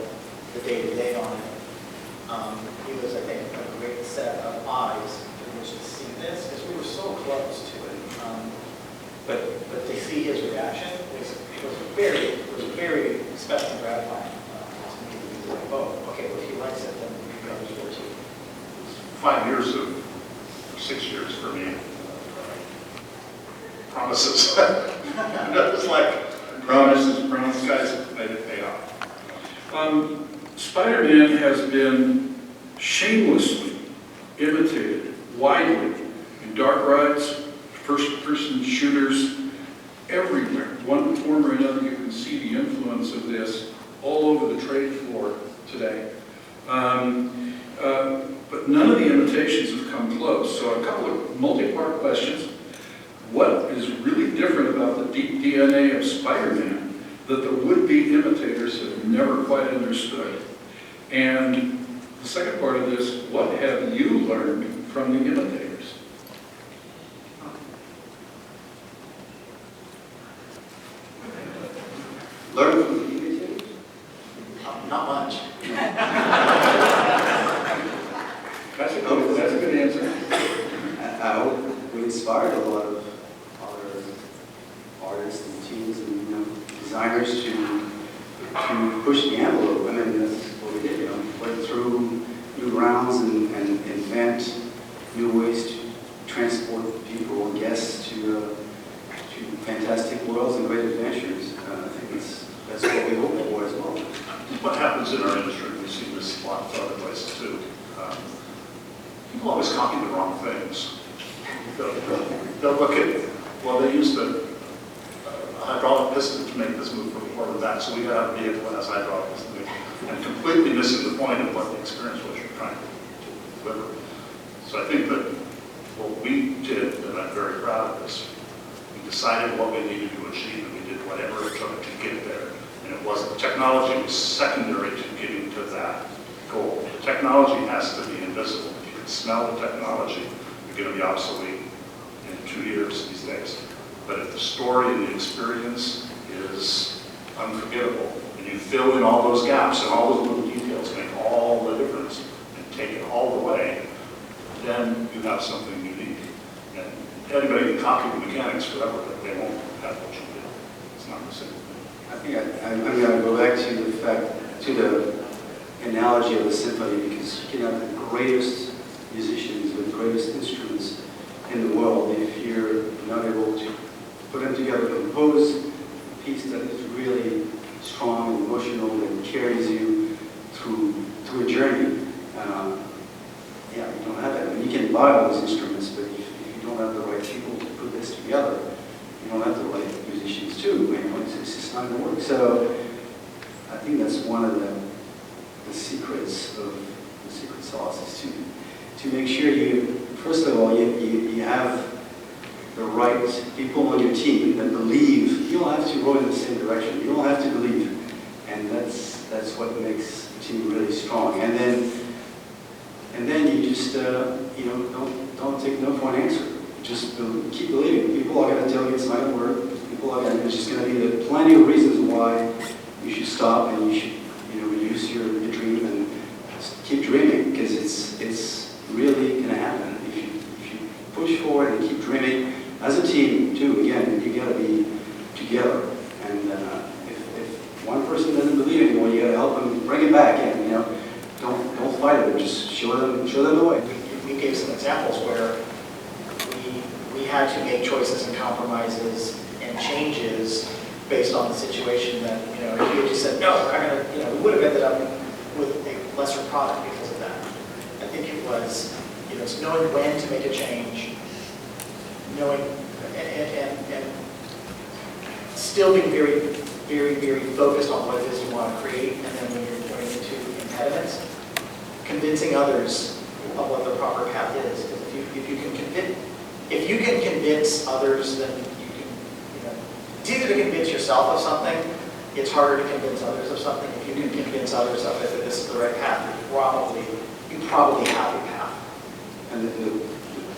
day-to-day on it. He was, I think, a great set of eyes in which to see this, because we were so close to it. But to see his reaction was very special and gratifying to me. Like, oh, okay, well, if he likes it, then maybe others will too. 5 years or 6 years for me. Promises. It's like Promises. guys made it pay off. Spider-Man has been shamelessly imitated widely in dark rides, first-person shooters, everywhere. One form or another, you can see the influence of this all over the trade floor today. But none of the imitations have come close. So a couple of multi-part questions. What is really different about the deep DNA of Spider-Man that the would-be imitators have never quite understood? And the second part of this, what have you learned from the imitators? Learn from the imitators? Not much. That's a good answer. I hope we inspired a lot of other artists and teams and designers to push the envelope. I mean, that's what what we did, you know, went through new rounds and invent new ways to transport people and guests to fantastic worlds and great adventures. I think that's what we hope for as well. What happens in our industry, we see this a lot of other places too. People always copy the wrong things. They'll look at, well, they used a hydraulic piston to make this move from forward and back, so we got a vehicle that has hydraulic piston, and completely missing the point of what the experience was you're trying to deliver. So I think that what we did, and I'm very proud of this, we decided what we needed to achieve, and we did whatever it took to get there. And it wasn't, technology was secondary to getting to that goal. The technology has to be invisible. If you can smell the technology, you're going to be obsolete in 2 years these days. But if the story and the experience is unforgettable, and you fill in all those gaps and all those little details make all the difference and take it all the way, then you have something unique. And anybody can copy the mechanics forever, but they won't have what you did. It's not the same thing. I think I'm going to go back to the fact, to the analogy of the symphony, because you can have the greatest musicians with the greatest instruments in the world if you're not able to put them together, compose a piece that is really strong and emotional and carries you through a journey. Yeah, you don't have that. I mean, you can buy all those instruments, but if you don't have the right people to put this together, you don't have the right musicians too. You know, it's just not going to work. So I think that's one of the secrets of the secret sauce is to make sure you, first of all, you have the right people on your team that believe. You don't have to row in the same direction. You don't have to believe, and that's what makes the team really strong. And then you just you know, don't take no for an answer. Just keep believing. People are going to tell you it's not going to work. People are going to. There's just going to be plenty of reasons why you should stop and you should, you know, reduce your dream and just keep dreaming, because it's really going to happen if you push forward and keep dreaming as a team too. Again, you got to be together. And if one person doesn't believe anymore, you got to help them bring it back in. You know, don't fight it. Just show them the way. We gave some examples where we had to make choices and compromises and changes based on the situation that, you know, if you had just said, no, we're not going to, you know, we would have ended up with a lesser product because of that. I think it was, you know, it's knowing when to make a change, knowing, and still being very, very, very focused on what it is you want to create, and then when you're going into impediments, convincing others of what the proper path is. Because if you can convince others, then you can, you know, it's easy to convince yourself of something. It's harder to convince others of something. If you can convince others of it that this is the right path, you probably have a path. And the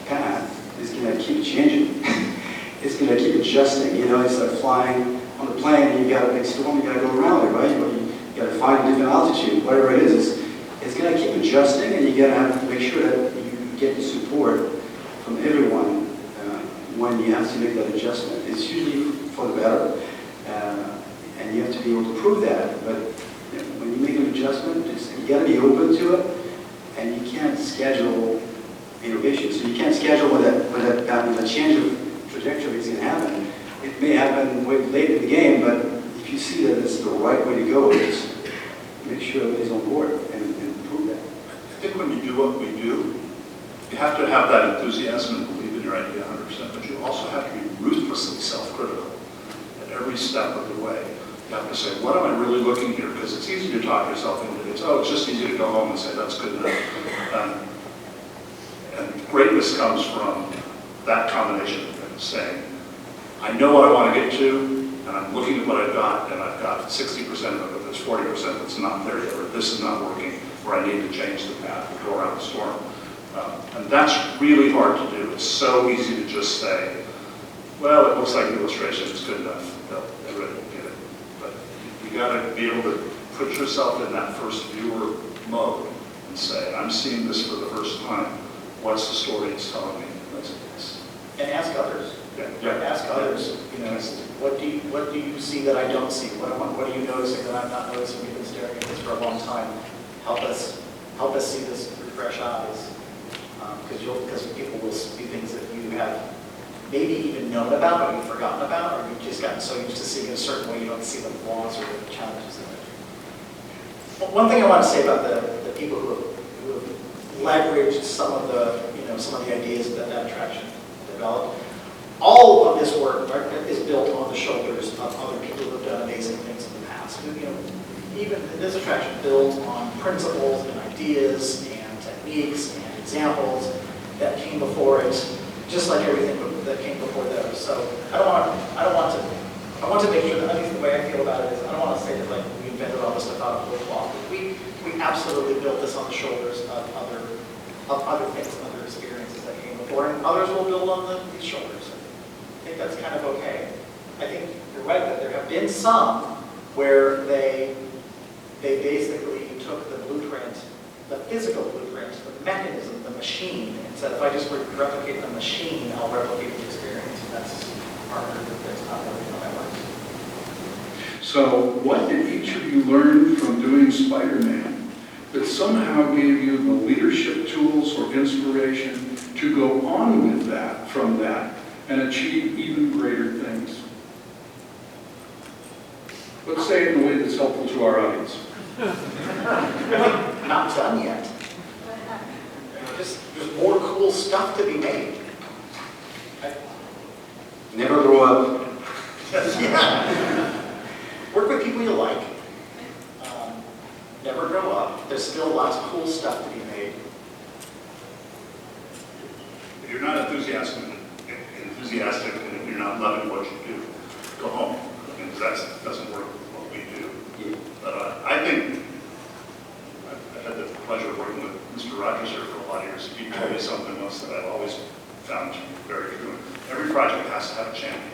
path is going to keep changing. It's going to keep adjusting. You know, it's like flying on the plane, and you got a big storm, you got to go around it, right? You got to find a different altitude, whatever it is. It's going to keep adjusting, and you got to have to make sure that you get the support from everyone when you have to make that adjustment. It's usually for the better, and you have to be able to prove that. But you know, when you make an adjustment, you got to be open to it, and you can't schedule innovation. So you can't schedule when that change of trajectory is going to happen. It may happen way late in the game, but if you see that it's the right way to go, just make sure everybody's on board and prove that. I think when you do what we do, you have to have that enthusiasm and believe in your idea 100%, but you also have to be ruthlessly self-critical at every step of the way. You have to say, what am I really looking here? Because it's easy to talk yourself into it. It's just easy to go home and say, that's good enough. And greatness comes from that combination of things, saying, I know what I want to get to, and I'm looking at what I've got, and I've got 60% of it, but there's 40% that's not there yet, or this is not working, or I need to change the path and go around the storm. And that's really hard to do. It's so easy to just say, well, it looks like the illustration is good enough. Everybody will get it. But you got to be able to put yourself in that first viewer mode and say, I'm seeing this for the first time. What's the story it's telling me? And ask others. Yeah. Ask others, you know, what do you see that I don't see? What are you noticing that I'm not noticing? We've been staring at this for a long time. help us see this through fresh eyes. Because people will see things that you have maybe even known about, or you've forgotten about, or you've just gotten so used to seeing it a certain way you don't see the flaws or the challenges in it. One thing I want to say about the people who have leveraged some of the ideas that attraction developed. All of this work is built on the shoulders of other people who have done amazing things in the past. Even this attraction builds on principles and ideas and techniques and examples that came before it, just like everything that came before those. So I want to make sure that, at least the way I feel about it is, I don't want to say that like we invented all this stuff out of whole cloth. We absolutely built this on the shoulders of other things, other experiences that came before, and others will build on these shoulders. I think that's kind of okay. I think you're right that there have been some where they basically took the blueprint, the physical blueprint, the mechanism, the machine, and said, if I just replicate the machine, I'll replicate the experience. And that's harder. That's not really how that works. So what did each of you learn from doing Spider-Man that somehow gave you the leadership tools or inspiration to go on with that, from that, and achieve even greater things? Let's say it in a way that's helpful to our audience. Not done yet. There's more cool stuff to be made. Never grow up. Yeah. Work with people you like. Never grow up. There's still lots of cool stuff to be made. If you're not enthusiastic and if you're not loving what you do, go home. Because that doesn't work with what we do. Yeah. But I think I've had the pleasure of working with Mr. Rogers here for a lot of years. He told me something once that I've always found to be very true. Every project has to have a champion.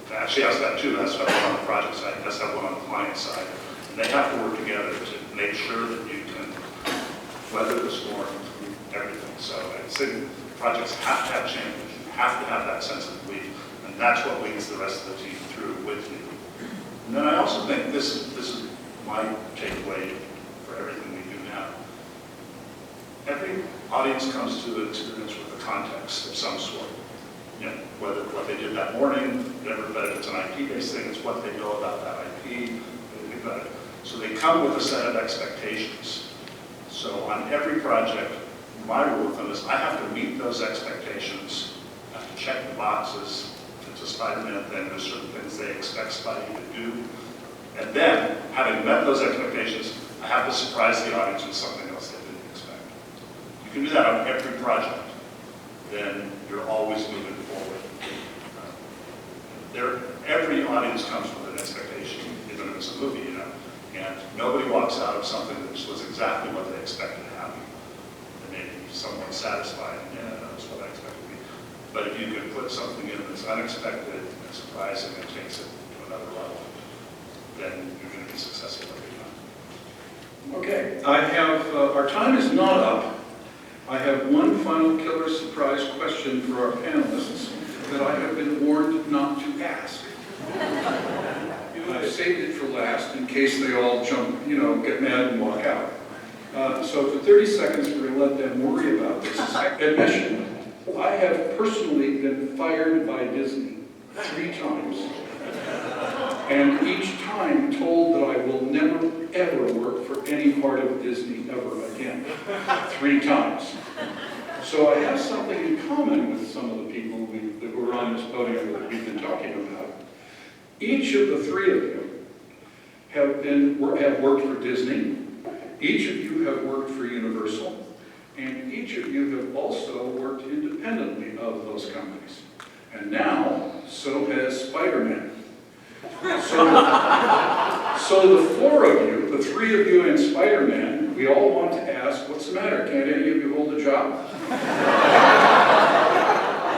It actually has to have two. It has to have one on the project side. It has to have one on the client side. And they have to work together to make sure that you can weather the storm through everything. So I think projects have to have champions. You have to have that sense of belief. And that's what leads the rest of the team through with you. And then I also think this is my takeaway for everything we do now. Every audience comes to the experience with a context of some sort. You know, whether what they did that morning, whatever, but if it's an IP-based thing, it's what they know about that IP, anything about it. So they come with a set of expectations. So on every project, my rule of thumb is I have to meet those expectations. I have to check the boxes. If it's a Spider-Man thing, there's certain things they expect Spidey to do. And then, having met those expectations, I have to surprise the audience with something else they didn't expect. You can do that on every project. Then you're always moving forward. Every audience comes with an expectation, even if it's a movie, and nobody walks out of something that was exactly what they expected to happen. They may be somewhat satisfied, yeah, that's what I expected to be. But if you can put something in that's unexpected and surprising and takes it to another level, then you're going to be successful every time. Okay, our time is not up. I have one final killer surprise question for our panelists that I have been warned not to ask. I've saved it for last in case they all jump, get mad and walk out. So for 30 seconds, we're going to let them worry about this. Admission, I have personally been fired by Disney 3 times. And each time told that I will never, ever work for any part of Disney ever again. 3 times. So I have something in common with some of the people that were on this podium that we've been talking about. Each of the 3 of you have worked for Disney. Each of you have worked for Universal. And each of you have also worked independently of those companies. And now, so has Spider-Man. So the 4 of you, the 3 of you and Spider-Man, we all want to ask, what's the matter? Can't any of you hold a job?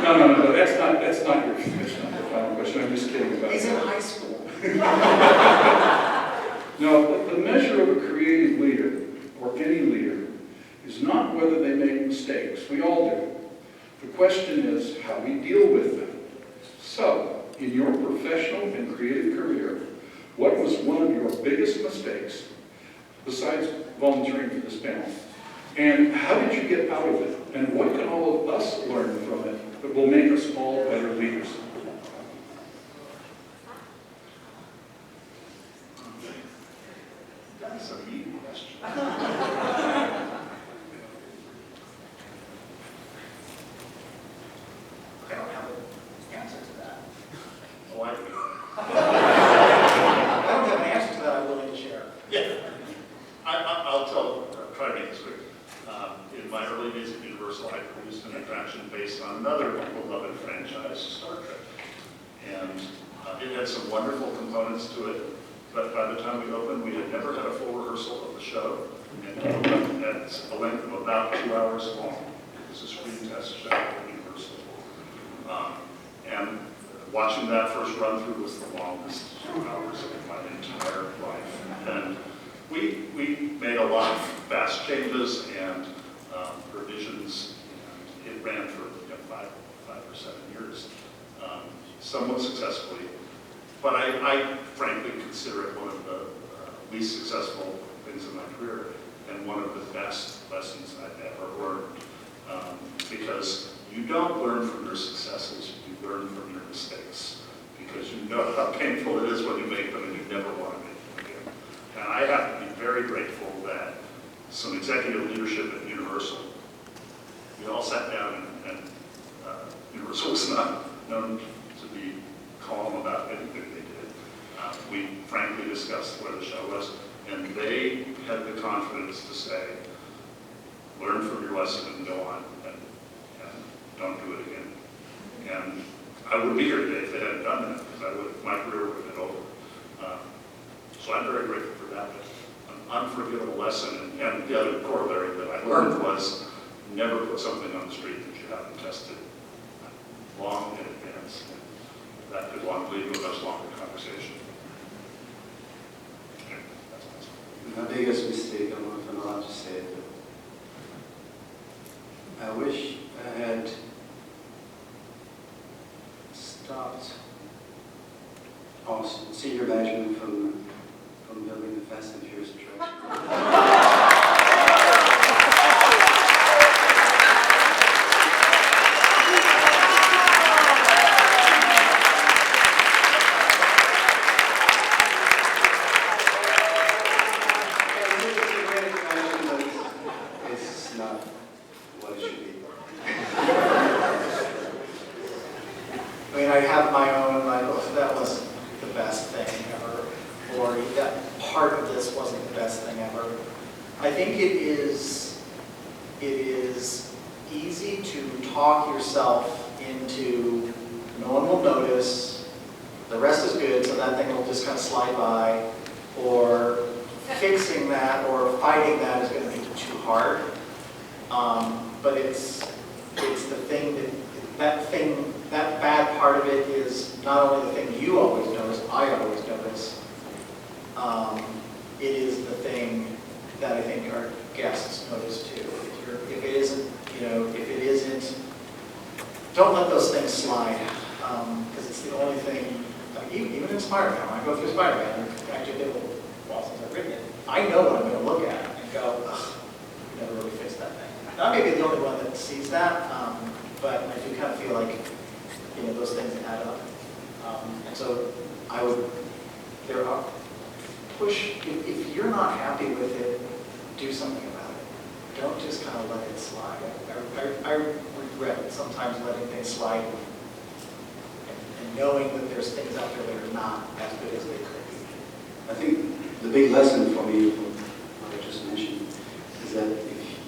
No, that's not the final question. I'm just kidding about that. He's in high school. No, the measure of a creative leader, or any leader, is not whether they make mistakes. We all do. The question is how we deal with them. So, in your professional and creative career, what was one of your biggest mistakes, besides volunteering for this panel. And how did you get out of it? And what can all of us learn from it that will make us all better leaders? That's a neat question. I don't have an answer to that. Oh, I do. I don't have an answer to that I'm willing to share. Yeah. I'll try to make this quick. In my early days at Universal, I produced an attraction based on another beloved franchise, Star Trek. And it had some wonderful components to it, but by the time we opened, we had never had a full rehearsal of the show. And it opened at a length of about 2 hours long. It was a screen test show at Universal. And watching that first run through was the longest 2 hours of my entire life. And we made a lot of fast changes and revisions, and it ran for 5 or 7 years, somewhat successfully. But I frankly consider it one of the least successful things in my career and one of the best lessons I've ever learned. Because you don't learn from your successes, you learn from your mistakes. Because you know how painful it is when you make them and you never want to make them again. And I have to be very grateful that some executive leadership at Universal, we all sat down and Universal was not known to be calm about anything they did. We frankly discussed where the show was, and they had the confidence to say, learn from your lesson and go on, and don't do it again. And I wouldn't be here today if they hadn't done that, because my career would have been over. So I'm very grateful for that. An unforgettable lesson, and the other corollary that I learned was never put something on the street that you haven't tested long in advance. That could lead to a much longer conversation. Okay, that's My biggest mistake, I'm not allowed to say it, but I wish I had stopped our senior management from building the Fast and Furious attraction. It's not what it should be. I mean, I have my own, that was the best thing ever, or that part of this wasn't the best thing ever. I think it is easy to talk yourself into, no one will notice, the rest is good, so that thing will just kind of slide by, or fixing that or fighting that is going to be too hard. But it's the thing that bad part of it is not only the thing you always notice, I always notice. It is the thing that I think our guests notice too. If it isn't, don't let those things slide, because it's the only thing. Even in Spider-Man, when I go through Spider-Man, actually did it well since I've written it. I know what I'm going to look at and go, ugh, we never really fixed that thing. And I may be the only one that sees that, but I do kind of feel like, those things add up. And so if you're not happy with it, do something about it. Don't just kind of let it slide. I regret sometimes letting things slide and knowing that there's things out there that are not as good as they could be. I think the big lesson for me, from what I just mentioned, is that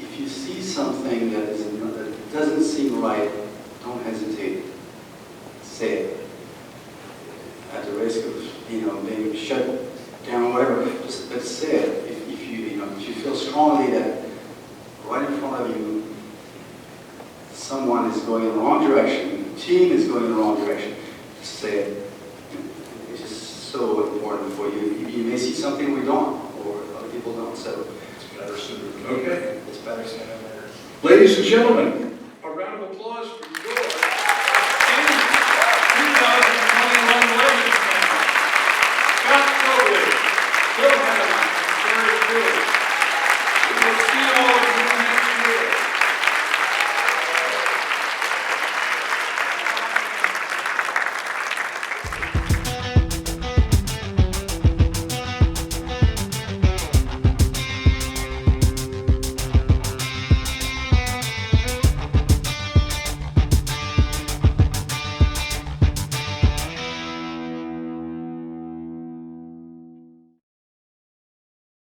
if you see something that doesn't seem right, don't hesitate. Say it. At the risk of being shut down, whatever, just say it. If you feel strongly that right in front of you, someone is going in the wrong direction, the team is going in the wrong direction, just say it. It's just so important for you. You may see something we don't, or other people don't, so it's better sooner. Okay. It's better sooner than later. Ladies and gentlemen, a round of applause for